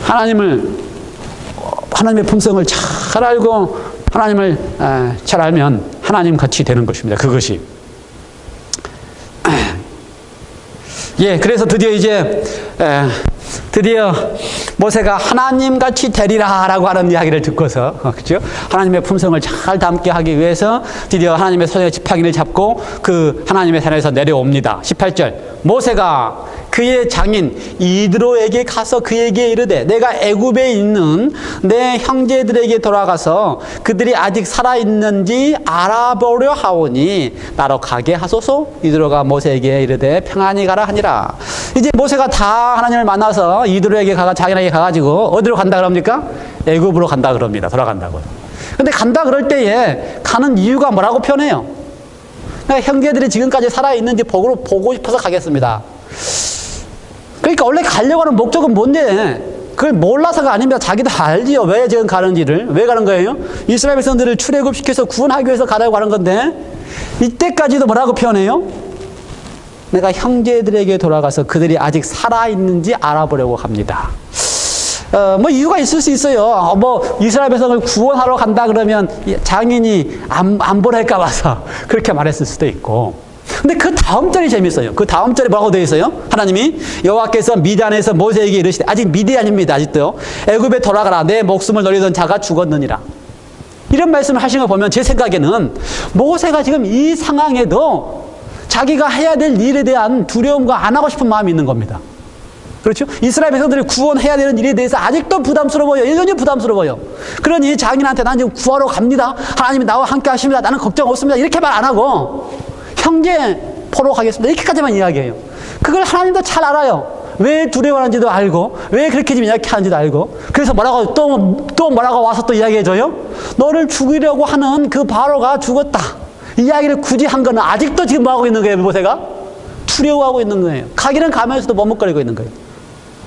하나님의 품성을 잘 알고 하나님을 잘 알면 하나님 같이 되는 것입니다. 그것이. 예, 그래서 드디어 모세가 하나님같이 되리라라고 하는 이야기를 듣고서, 그죠? 하나님의 품성을 잘 담게 하기 위해서 드디어 하나님의 손에 지팡이를 잡고 그 하나님의 산에서 내려옵니다. 18절. 모세가 그의 장인 이드로에게 가서 그에게 이르되 내가 애굽에 있는 내 형제들에게 돌아가서 그들이 아직 살아있는지 알아보려 하오니 나로 가게 하소서. 이드로가 모세에게 이르되 평안히 가라 하니라. 이제 모세가 다 하나님을 만나서 이드로에게 자기네에게 가가지고 어디로 간다 그럽니까? 애굽으로 간다 그럽니다. 돌아간다고요. 근데 간다 그럴 때에 가는 이유가 뭐라고 표현해요? 형제들이 지금까지 살아있는지 보고 싶어서 가겠습니다. 그러니까 원래 가려고 하는 목적은 뭔데? 그걸 몰라서가 아닙니다. 자기도 알지요. 왜 지금 가는지를. 왜 가는 거예요? 이스라엘 백성들을 출애굽시켜서 구원하기 위해서 가려고 하는 건데 이때까지도 뭐라고 표현해요? 내가 형제들에게 돌아가서 그들이 아직 살아있는지 알아보려고 합니다. 뭐 이유가 있을 수 있어요. 뭐 이스라엘 백성을 구원하러 간다 그러면 장인이 안 보낼까 봐서 그렇게 말했을 수도 있고. 근데 그 다음 절이 재밌어요. 그 다음 절에 뭐라고 되어 있어요? 하나님이 여호와께서 미디안에서 모세에게 이르시되, 아직 미디안입니다. 아직도요. 애굽에 돌아가라. 내 목숨을 노리던 자가 죽었느니라. 이런 말씀을 하신 거 보면 제 생각에는 모세가 지금 이 상황에도 자기가 해야 될 일에 대한 두려움과 안 하고 싶은 마음이 있는 겁니다. 그렇죠? 이스라엘 백성들이 구원해야 되는 일에 대해서 아직도 부담스러워요. 여전히 부담스러워요. 그러니 장인한테 나는 지금 구하러 갑니다. 하나님이 나와 함께 하십니다. 나는 걱정 없습니다. 이렇게 말 안 하고 형제 보러 가겠습니다. 이렇게까지만 이야기해요. 그걸 하나님도 잘 알아요. 왜 두려워하는지도 알고 왜 그렇게 지금 이야기하는지도 알고. 그래서 뭐라고 또 뭐라고 와서 또 이야기해줘요? 너를 죽이려고 하는 그 바로가 죽었다. 이야기를 굳이 한 거는 아직도 지금 뭐하고 있는 거예요? 모세가? 두려워하고 있는 거예요. 가기는 가면서도 머뭇거리고 있는 거예요.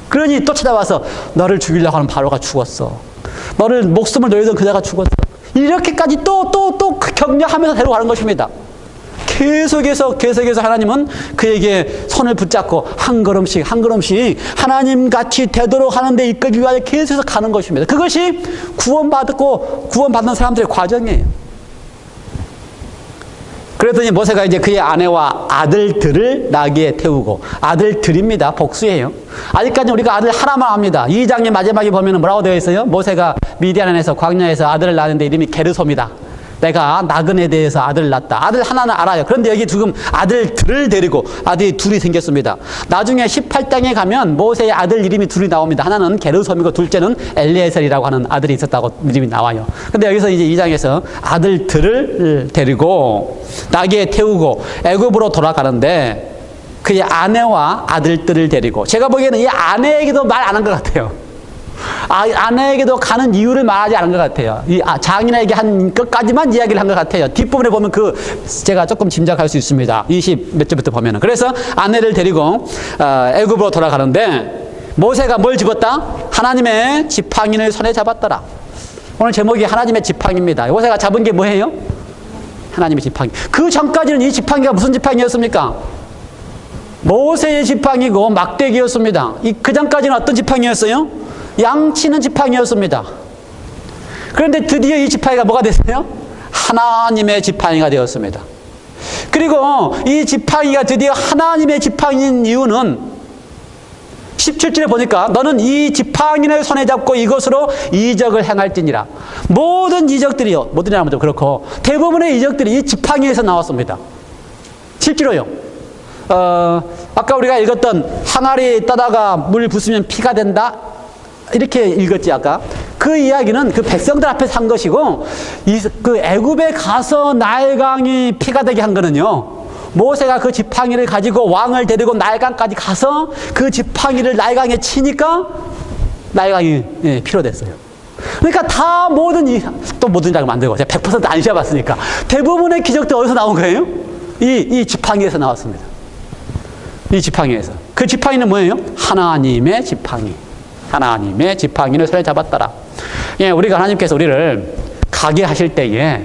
그러니 또 찾아와서 너를 죽이려고 하는 바로가 죽었어. 너를 목숨을 노리던 그자가 죽었어. 이렇게까지 또 격려하면서 데려가는 것입니다. 계속해서 하나님은 그에게 손을 붙잡고 한 걸음씩 하나님같이 되도록 하는 데 이끌기 위하여 계속해서 가는 것입니다. 그것이 구원받는 사람들의 과정이에요. 그랬더니 모세가 이제 그의 아내와 아들들을 나귀에 태우고, 아들들입니다. 복수예요. 아직까지 우리가 아들 하나만 압니다. 2장의 마지막에 보면 뭐라고 되어 있어요? 모세가 미디안에서 광야에서 아들을 낳았는데 이름이 게르솜이다. 내가 나그네에 대해서 아들을 낳았다. 아들 하나는 알아요. 그런데 여기 지금 아들들을 데리고 아들이 둘이 생겼습니다. 나중에 18장에 가면 모세의 아들 이름이 둘이 나옵니다. 하나는 게르솜이고 둘째는 엘리에셀이라고 하는 아들이 있었다고 이름이 나와요. 근데 여기서 이제 2장에서 아들들을 데리고 나귀에 태우고 애굽으로 돌아가는데 그의 아내와 아들들을 데리고, 제가 보기에는 이 아내에게도 말 안 한 것 같아요. 아내에게도 가는 이유를 말하지 않은 것 같아요. 이 장인에게 한 것까지만 이야기를 한 것 같아요. 뒷부분에 보면 제가 조금 짐작할 수 있습니다. 20 몇 절부터 보면은. 그래서 아내를 데리고 애굽으로 돌아가는데 모세가 뭘 집었다? 하나님의 지팡이를 손에 잡았더라. 오늘 제목이 하나님의 지팡이입니다. 모세가 잡은 게 뭐예요? 하나님의 지팡이. 그 전까지는 이 지팡이가 무슨 지팡이였습니까? 모세의 지팡이고 막대기였습니다. 그 전까지는 어떤 지팡이였어요? 양치는 지팡이였습니다. 그런데 드디어 이 지팡이가 뭐가 됐어요? 하나님의 지팡이가 되었습니다. 그리고 이 지팡이가 드디어 하나님의 지팡이인 이유는 17절에 보니까 너는 이 지팡이를 손에 잡고 이것으로 이적을 행할지니라. 모든 이적들이요, 모든이라면 좀 그렇고 대부분의 이적들이 이 지팡이에서 나왔습니다. 실제로요. 아까 우리가 읽었던 항아리 떠다가 물 부수면 피가 된다, 이렇게 읽었지 아까. 그 이야기는 그 백성들 앞에서 한 것이고, 그 애굽에 가서 나일강이 피가 되게 한 거는요, 모세가 그 지팡이를 가지고 왕을 데리고 나일강까지 가서 그 지팡이를 나일강에 치니까 나일강이 피로 됐어요. 그러니까 다 모든 이라고 만들고, 제가 100% 안 시험봤으니까 대부분의 기적도 어디서 나온 거예요? 이 지팡이에서 나왔습니다. 이 지팡이에서. 그 지팡이는 뭐예요? 하나님의 지팡이. 하나님의 지팡이를 손에 잡았더라. 예, 우리가 하나님께서 우리를 가게 하실 때에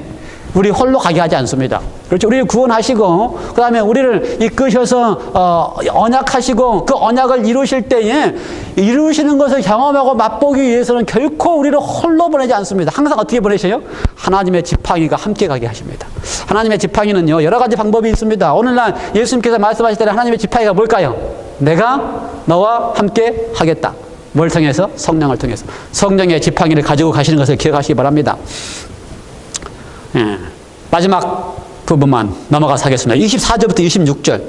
우리 홀로 가게 하지 않습니다. 그렇죠? 우리를 구원하시고 그 다음에 우리를 이끄셔서 언약하시고 그 언약을 이루실 때에 이루시는 것을 경험하고 맛보기 위해서는 결코 우리를 홀로 보내지 않습니다. 항상 어떻게 보내셔요? 하나님의 지팡이가 함께 가게 하십니다. 하나님의 지팡이는요, 여러 가지 방법이 있습니다. 오늘날 예수님께서 말씀하실 때는 하나님의 지팡이가 뭘까요? 내가 너와 함께 하겠다. 뭘 통해서? 성령을 통해서. 성령의 지팡이를 가지고 가시는 것을 기억하시기 바랍니다. 예, 마지막 부분만 넘어가서 하겠습니다. 24절부터 26절.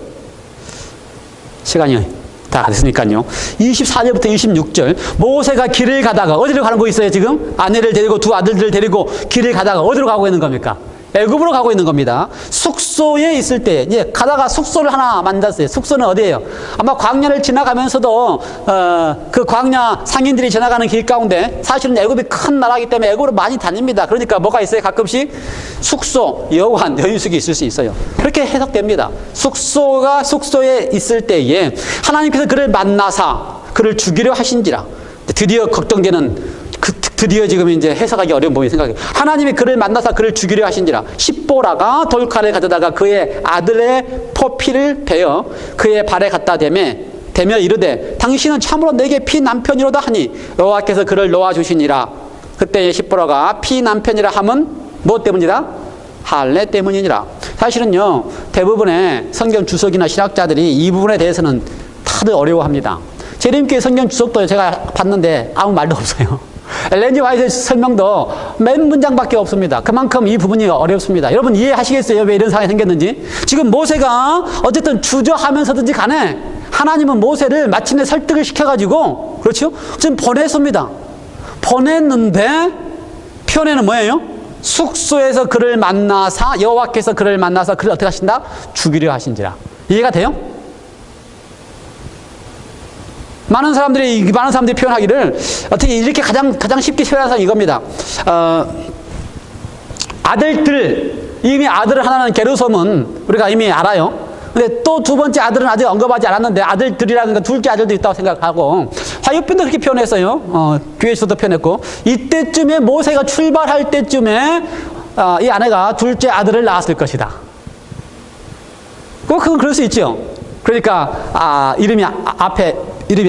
시간이 다 됐으니까요. 24절부터 26절. 모세가 길을 가다가, 어디로 가는 거 있어요 지금? 아내를 데리고 두 아들들을 데리고 길을 가다가 어디로 가고 있는 겁니까? 애굽으로 가고 있는 겁니다. 숙소에 있을 때 이제 가다가 숙소를 하나 만났어요. 숙소는 어디예요? 아마 광야를 지나가면서도 그 광야 상인들이 지나가는 길 가운데, 사실은 애굽이 큰 나라이기 때문에 애굽으로 많이 다닙니다. 그러니까 뭐가 있어요? 가끔씩 숙소, 여관, 여인숙이 있을 수 있어요. 그렇게 해석됩니다. 숙소에 있을 때에 하나님께서 그를 만나사 그를 죽이려 하신지라. 드디어 걱정되는, 드디어 지금 이제 해석하기 어려운 부분이 생각해요. 하나님이 그를 만나서 그를 죽이려 하신지라. 십보라가 돌칼을 가져다가 그의 아들의 포피를 베어 그의 발에 갖다 대며 이르되 당신은 참으로 내게 피 남편이로다 하니 여호와께서 그를 놓아 주시니라. 그때의 십보라가 피 남편이라 함은 무엇 때문이라? 할례 때문이니라. 사실은요, 대부분의 성경 주석이나 신학자들이 이 부분에 대해서는 다들 어려워합니다. 재림교회 성경 주석도 제가 봤는데 아무 말도 없어요. 엘렌 지 화이트의 설명도 몇 문장밖에 없습니다. 그만큼 이 부분이 어렵습니다. 여러분 이해하시겠어요? 왜 이런 상황이 생겼는지? 지금 모세가 어쨌든 주저하면서든지 간에 하나님은 모세를 마침내 설득을 시켜가지고, 그렇죠? 지금 보냈습니다. 보냈는데 표현에는 뭐예요? 숙소에서 그를 만나사, 여호와께서 그를 만나서 그를 어떻게 하신다? 죽이려 하신지라. 이해가 돼요? 많은 사람들이 표현하기를 어떻게 이렇게 가장 쉽게 표현하는 사람이 이겁니다. 아들들, 이미 아들 하나는 게르솜은 우리가 이미 알아요. 근데 또 두 번째 아들은 아직 언급하지 않았는데 아들들이라는 건 둘째 아들도 있다고 생각하고, 화요병도 그렇게 표현했어요. 교회에서도 표현했고, 이때쯤에 모세가 출발할 때쯤에 이 아내가 둘째 아들을 낳았을 것이다. 그건 그럴 수 있죠. 그러니까 이름이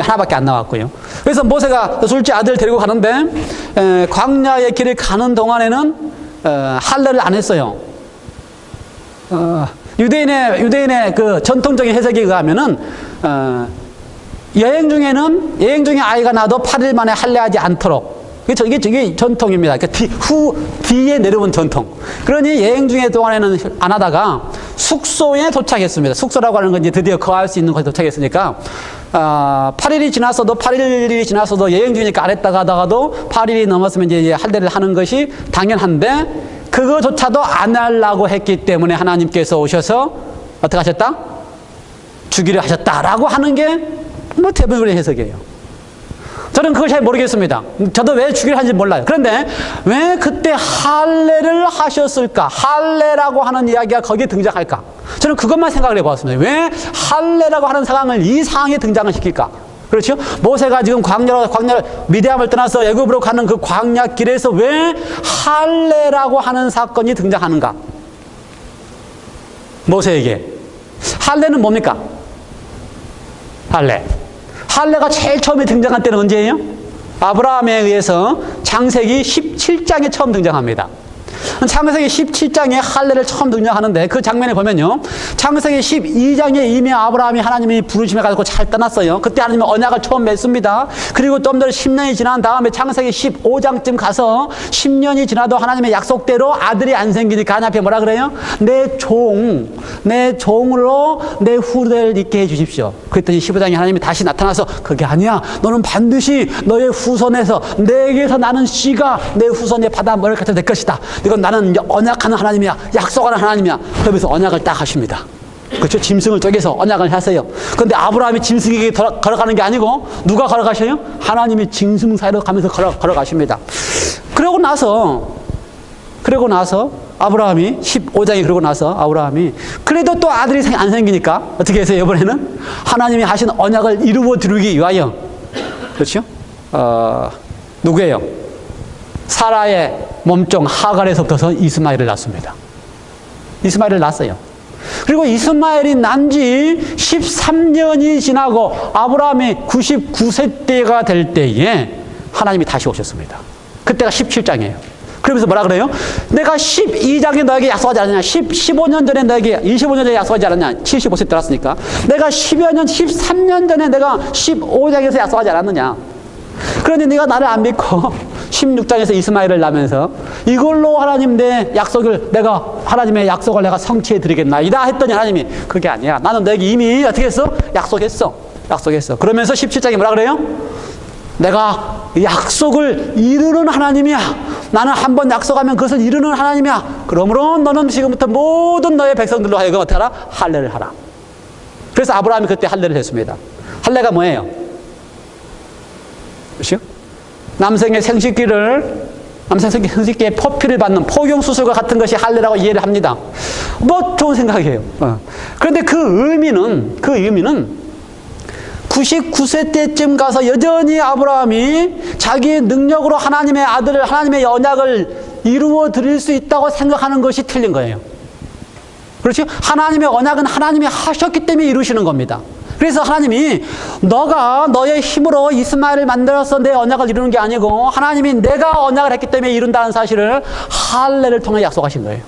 하나밖에 안 나왔고요. 그래서 모세가 둘째 아들을 데리고 가는데 광야의 길을 가는 동안에는 할례를 안 했어요. 유대인의 그 전통적인 해석에 의하면은, 여행 중에 아이가 나도 8일 만에 할례하지 않도록. 이게 전통입니다. 뒤에 내려온 전통. 그러니 여행 중에 동안에는 안 하다가 숙소에 도착했습니다. 숙소라고 하는 건 이제 드디어 거할 수 있는 곳에 도착했으니까, 8일이 지나서도 여행 중이니까 안 했다가 하다가도 8일이 넘었으면 이제 할례를 하는 것이 당연한데, 그거조차도 안 하려고 했기 때문에 하나님께서 오셔서 어떻게 하셨다? 주기를 하셨다라고 하는 게 뭐 대부분의 해석이에요. 저는 그걸 잘 모르겠습니다. 저도 왜 주기를 하는지 몰라요. 그런데 왜 그때 할례를 하셨을까? 할례라고 하는 이야기가 거기에 등장할까? 저는 그것만 생각을 해보았습니다. 왜 할례라고 하는 상황을 이 상황에 등장을 시킬까? 그렇죠? 모세가 지금 광야로 미디암을 떠나서 애굽으로 가는 그 광야 길에서 왜 할례라고 하는 사건이 등장하는가? 모세에게 할례는 뭡니까? 할례가 제일 처음에 등장한 때는 언제예요? 아브라함에 의해서 창세기 17장에 처음 등장합니다. 창세기 17장에 할례를 처음 등장하는데 그 장면에 보면요, 창세기 12장에 이미 아브라함이 하나님이 부르심에 가지고 잘 떠났어요. 그때 하나님이 언약을 처음 맺습니다. 그리고 좀 더 10년이 지난 다음에 창세기 15장쯤 가서 10년이 지나도 하나님의 약속대로 아들이 안 생기니까 하나님 앞에 뭐라 그래요? 내 종으로 내 후대를 있게 해주십시오. 그랬더니 15장에 하나님이 다시 나타나서 그게 아니야, 너는 반드시 너의 후손에서 내게서 나는 씨가 내 후손의 바다 머리를 갖다 낼 것이다. 이건 나는 언약하는 하나님이야, 약속하는 하나님이야. 그러면서 언약을 딱 하십니다. 그렇죠? 짐승을 쪼개서 언약을 하세요. 그런데 아브라함이 짐승에게 걸어가는 게 아니고 누가 걸어가셔요? 하나님이 짐승 사이로 가면서 걸어가십니다. 그러고 나서 아브라함이 15장에 그러고 나서 아브라함이 그래도 또 아들이 안 생기니까 어떻게 했어요? 이번에는 하나님이 하신 언약을 이루어 드리기 위하여, 그렇죠? 누구예요? 사라의 몸종 하갈에서부터 이스마엘을 낳습니다. 이스마엘을 낳았어요. 그리고 이스마엘이 난 지 13년이 지나고 아브라함이 99세 때가 될 때에 하나님이 다시 오셨습니다. 그때가 17장이에요. 그러면서 뭐라 그래요? 내가 12장에 너에게 약속하지 않았냐? 15년 전에 너에게 25년 전에 약속하지 않았냐? 75세 들었으니까. 내가 13년 전에 내가 15장에서 약속하지 않았느냐? 그런데 네가 나를 안 믿고 16장에서 이스마엘을 낳으면서 이걸로 하나님 내 약속을 하나님의 약속을 내가 성취해 드리겠나이다 했더니 하나님이 그게 아니야. 나는 너에게 이미 어떻게 했어? 약속했어. 그러면서 17장에 뭐라 그래요? 내가 약속을 이루는 하나님이야. 나는 한번 약속하면 그것을 이루는 하나님이야. 그러므로 너는 지금부터 모든 너의 백성들로 하여금 어떻게 하라? 할례를 하라. 그래서 아브라함이 그때 할례를 했습니다. 할례가 뭐예요? 그렇죠? 남성의 생식기에 포피를 받는 포경수술과 같은 것이 할례라고 이해를 합니다. 뭐 좋은 생각이에요. 그런데 그 의미는 99세 때쯤 가서 여전히 아브라함이 자기의 능력으로 하나님의 아들을, 하나님의 언약을 이루어 드릴 수 있다고 생각하는 것이 틀린 거예요. 그렇죠? 하나님의 언약은 하나님이 하셨기 때문에 이루시는 겁니다. 그래서 하나님이 너가 너의 힘으로 이스마엘을 만들어서 내 언약을 이루는 게 아니고 하나님이 내가 언약을 했기 때문에 이룬다는 사실을 할례를 통해 약속하신 거예요.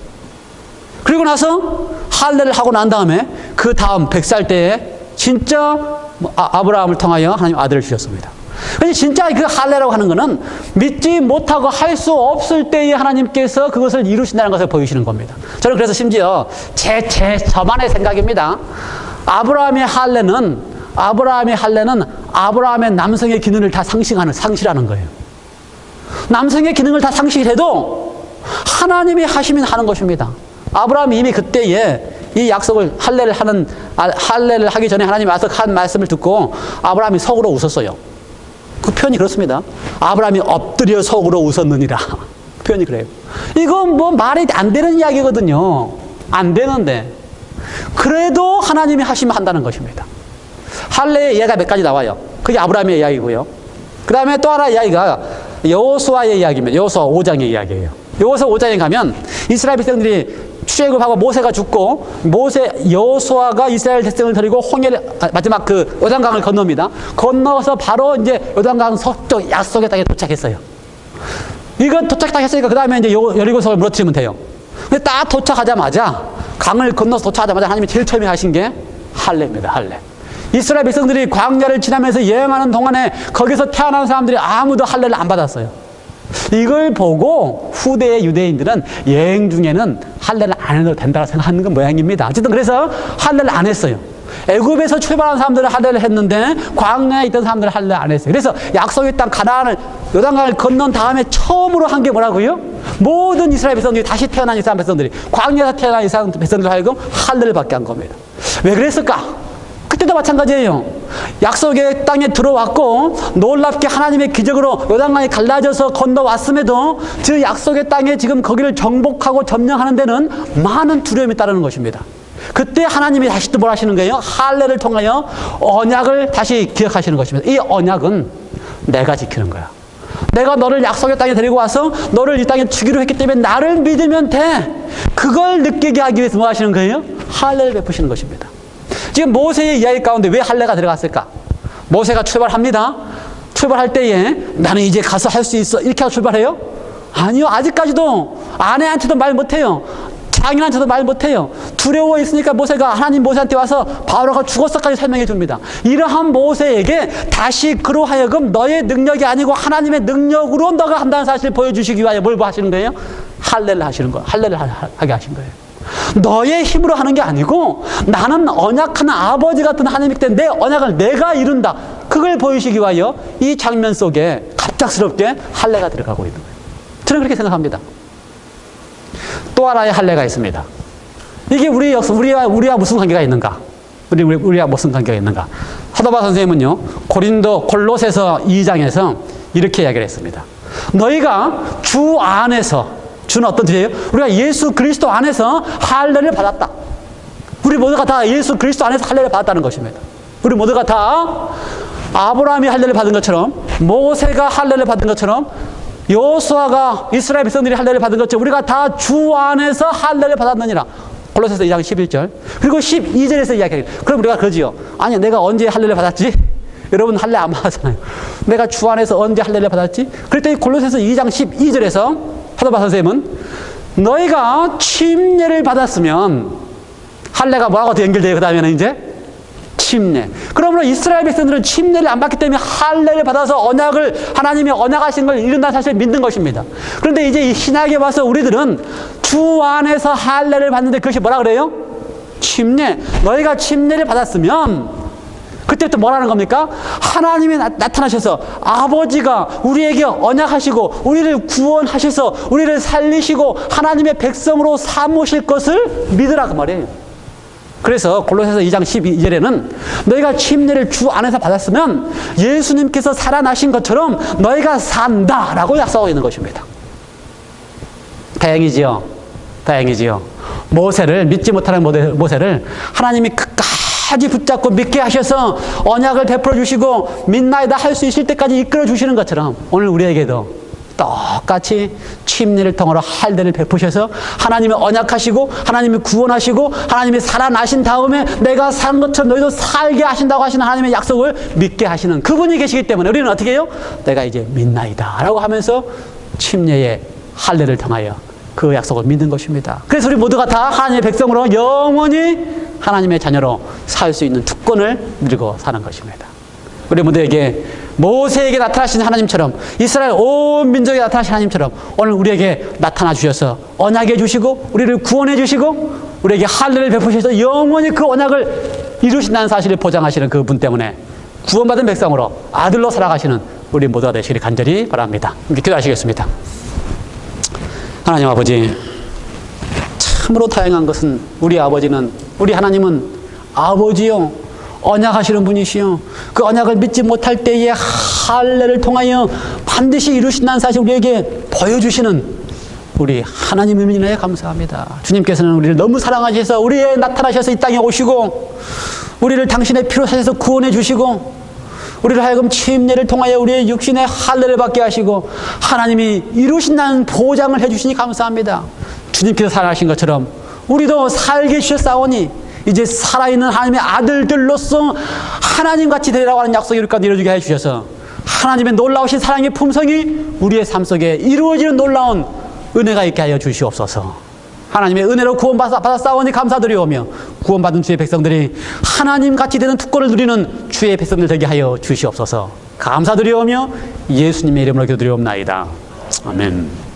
그리고 나서 할례를 하고 난 다음에 그 다음 100살 때에 진짜 아브라함을 통하여 하나님 아들을 주셨습니다. 그래서 진짜 그 할례라고 하는 것은 믿지 못하고 할 수 없을 때에 하나님께서 그것을 이루신다는 것을 보이시는 겁니다. 저는 그래서 심지어 저만의 생각입니다. 아브라함의 할례는 아브라함의 남성의 기능을 다 상실하는 거예요. 남성의 기능을 다 상실해도 하나님이 하시면 하는 것입니다. 아브라함이 이미 그때에 이 약속을 할례를 하기 전에 하나님이 와서 한 말씀을 듣고 아브라함이 속으로 웃었어요. 그 표현이 그렇습니다. 아브라함이 엎드려 속으로 웃었느니라. 그 표현이 그래요. 이건 뭐 말이 안 되는 이야기거든요. 안 되는데 그래도 하나님이 하시면 한다는 것입니다. 할례의 이야기가 몇 가지 나와요. 그게 아브라함의 이야기고요. 그 다음에 또 하나 이야기가 여호수아의 이야기입니다. 여호수아 5장의 이야기예요. 여호수아 5장에 가면 이스라엘 백성들이 출애굽하고 모세가 죽고 여호수아가 이스라엘 백성을 데리고 마지막 그 요단강을 건넙니다. 건너서 바로 이제 요단강 서쪽 약속의 땅에 도착했어요. 이거 도착 딱 했으니까 그 다음에 이제 여리고성을 무너뜨리면 돼요. 근데 딱 도착하자마자 강을 건너서 도착하자마자 하나님이 제일 처음에 하신 게 할례입니다. 할례. 이스라엘 백성들이 광야를 지나면서 여행하는 동안에 거기서 태어난 사람들이 아무도 할례를 안 받았어요. 이걸 보고 후대의 유대인들은 여행 중에는 할례를 안 해도 된다고 생각하는 건 모양입니다. 어쨌든 그래서 할례를 안 했어요. 애굽에서 출발한 사람들은 할례를 했는데 광야에 있던 사람들은 할례를 안 했어요. 그래서 약속의 땅 가나안을 요단강을 건넌 다음에 처음으로 한 게 뭐라고요? 모든 이스라엘 백성들이 다시 태어난 이스라엘 백성들이 광야에서 태어난 이스라엘 백성들 하여금 할례를 받게 한 겁니다. 왜 그랬을까? 그때도 마찬가지예요. 약속의 땅에 들어왔고 놀랍게 하나님의 기적으로 요단강이 갈라져서 건너왔음에도 그 약속의 땅에 지금 거기를 정복하고 점령하는 데는 많은 두려움이 따르는 것입니다. 그때 하나님이 다시 또 뭘 하시는 거예요? 할례를 통하여 언약을 다시 기억하시는 것입니다. 이 언약은 내가 지키는 거야. 내가 너를 약속의 땅에 데리고 와서 너를 이 땅에 주기로 했기 때문에 나를 믿으면 돼. 그걸 느끼게 하기 위해서 뭐 하시는 거예요? 할례를 베푸시는 것입니다. 지금 모세의 이야기 가운데 왜 할례가 들어갔을까? 모세가 출발합니다. 출발할 때에 나는 이제 가서 할 수 있어 이렇게 하고 출발해요? 아니요. 아직까지도 아내한테도 말 못해요. 장인한테도 말 못해요. 두려워 있으니까 모세가 하나님 모세한테 와서 바로가 죽었어까지 설명해 줍니다. 이러한 모세에게 다시 그로 하여금 너의 능력이 아니고 하나님의 능력으로 너가 한다는 사실을 보여주시기 위하여 뭘 하시는 거예요? 할례를 하시는 거예요. 할례를 하게 하신 거예요. 너의 힘으로 하는 게 아니고 나는 언약하는 아버지 같은 하나님이기 때문에 내 언약을 내가 이룬다. 그걸 보여주시기 위하여 이 장면 속에 갑작스럽게 할례가 들어가고 있는 거예요. 저는 그렇게 생각합니다. 또 하나의 할례가 있습니다. 이게 우리와 무슨 관계가 있는가? 우리와 무슨 관계가 있는가? 사도바 선생님은요, 골로새서 2장에서 이렇게 이야기를 했습니다. 너희가 주 안에서, 주는 어떤 뜻이에요? 우리가 예수 그리스도 안에서 할례를 받았다. 우리 모두가 다 예수 그리스도 안에서 할례를 받았다는 것입니다. 우리 모두가 다 아브라함이 할례를 받은 것처럼, 모세가 할례를 받은 것처럼, 여호수아가 이스라엘 백성들이 할례를 받은 것처럼 우리가 다 주 안에서 할례를 받았느니라. 골로새서 2장 11절. 그리고 12절에서 이야기해요. 그럼 우리가 그러지요. 아니, 내가 언제 할례를 받았지? 여러분 할례 안 받았잖아요. 내가 주 안에서 언제 할례를 받았지? 그랬더니 골로새서 2장 12절에서 사도바 선생님은 너희가 침례를 받았으면, 할례가 뭐하고 연결돼요? 그 다음에는 이제 침례. 그러므로 이스라엘 백성들은 침례를 안 받기 때문에 할례를 받아서 하나님이 언약하신 걸 이룬다는 사실을 믿는 것입니다. 그런데 이제 이 신약에 와서 우리들은 주 안에서 할례를 받는데 그것이 뭐라 그래요? 침례. 너희가 침례를 받았으면 그때부터 뭐라는 겁니까? 하나님이 나타나셔서 아버지가 우리에게 언약하시고 우리를 구원하셔서 우리를 살리시고 하나님의 백성으로 삼으실 것을 믿으라 그 말이에요. 그래서 골로새서 2장 12절에는 너희가 침례를 주 안에서 받았으면 예수님께서 살아나신 것처럼 너희가 산다라고 약속하고 있는 것입니다. 다행이지요. 다행이지요. 모세를 믿지 못하는 모세를 하나님이 끝까지 붙잡고 믿게 하셔서 언약을 베풀어 주시고 믿나이다 할 수 있을 때까지 이끌어 주시는 것처럼 오늘 우리에게도 똑같이 침례를 통하여 할례를 베푸셔서 하나님이 언약하시고 하나님이 구원하시고 하나님이 살아나신 다음에 내가 산 것처럼 너희도 살게 하신다고 하시는 하나님의 약속을 믿게 하시는 그분이 계시기 때문에 우리는 어떻게 해요? 내가 이제 믿나이다 라고 하면서 침례의 할례를 통하여 그 약속을 믿는 것입니다. 그래서 우리 모두가 다 하나님의 백성으로 영원히 하나님의 자녀로 살 수 있는 특권을 누리고 사는 것입니다. 우리 모두에게 모세에게 나타나신 하나님처럼 이스라엘 온 민족에 나타나신 하나님처럼 오늘 우리에게 나타나 주셔서 언약해 주시고 우리를 구원해 주시고 우리에게 할례를 베푸셔서 영원히 그 언약을 이루신다는 사실을 보장하시는 그분 때문에 구원받은 백성으로 아들로 살아가시는 우리 모두가 되시기를 간절히 바랍니다. 이렇게 기도하시겠습니다. 하나님 아버지, 참으로 다양한 것은 우리 하나님은 아버지요 언약하시는 분이시요 그 언약을 믿지 못할 때에 할례를 통하여 반드시 이루신다는 사실 우리에게 보여주시는 우리 하나님이시네 감사합니다. 주님께서는 우리를 너무 사랑하셔서 우리에 나타나셔서 이 땅에 오시고 우리를 당신의 피로 사셔서 구원해 주시고 우리를 하여금 침례를 통하여 우리의 육신의 할례를 받게 하시고 하나님이 이루신다는 보장을 해주시니 감사합니다. 주님께서 살아가신 것처럼 우리도 살게 주셨사오니 이제 살아있는 하나님의 아들들로서 하나님같이 되라고 하는 약속이 우리까지 이루어지게 해주셔서 하나님의 놀라우신 사랑의 품성이 우리의 삶 속에 이루어지는 놀라운 은혜가 있게 하여 주시옵소서. 하나님의 은혜로 구원받았사오니 감사드리오며 구원받은 주의 백성들이 하나님같이 되는 특권을 누리는 주의 백성들 되게 하여 주시옵소서. 감사드리오며 예수님의 이름으로 기도드리옵나이다. 아멘.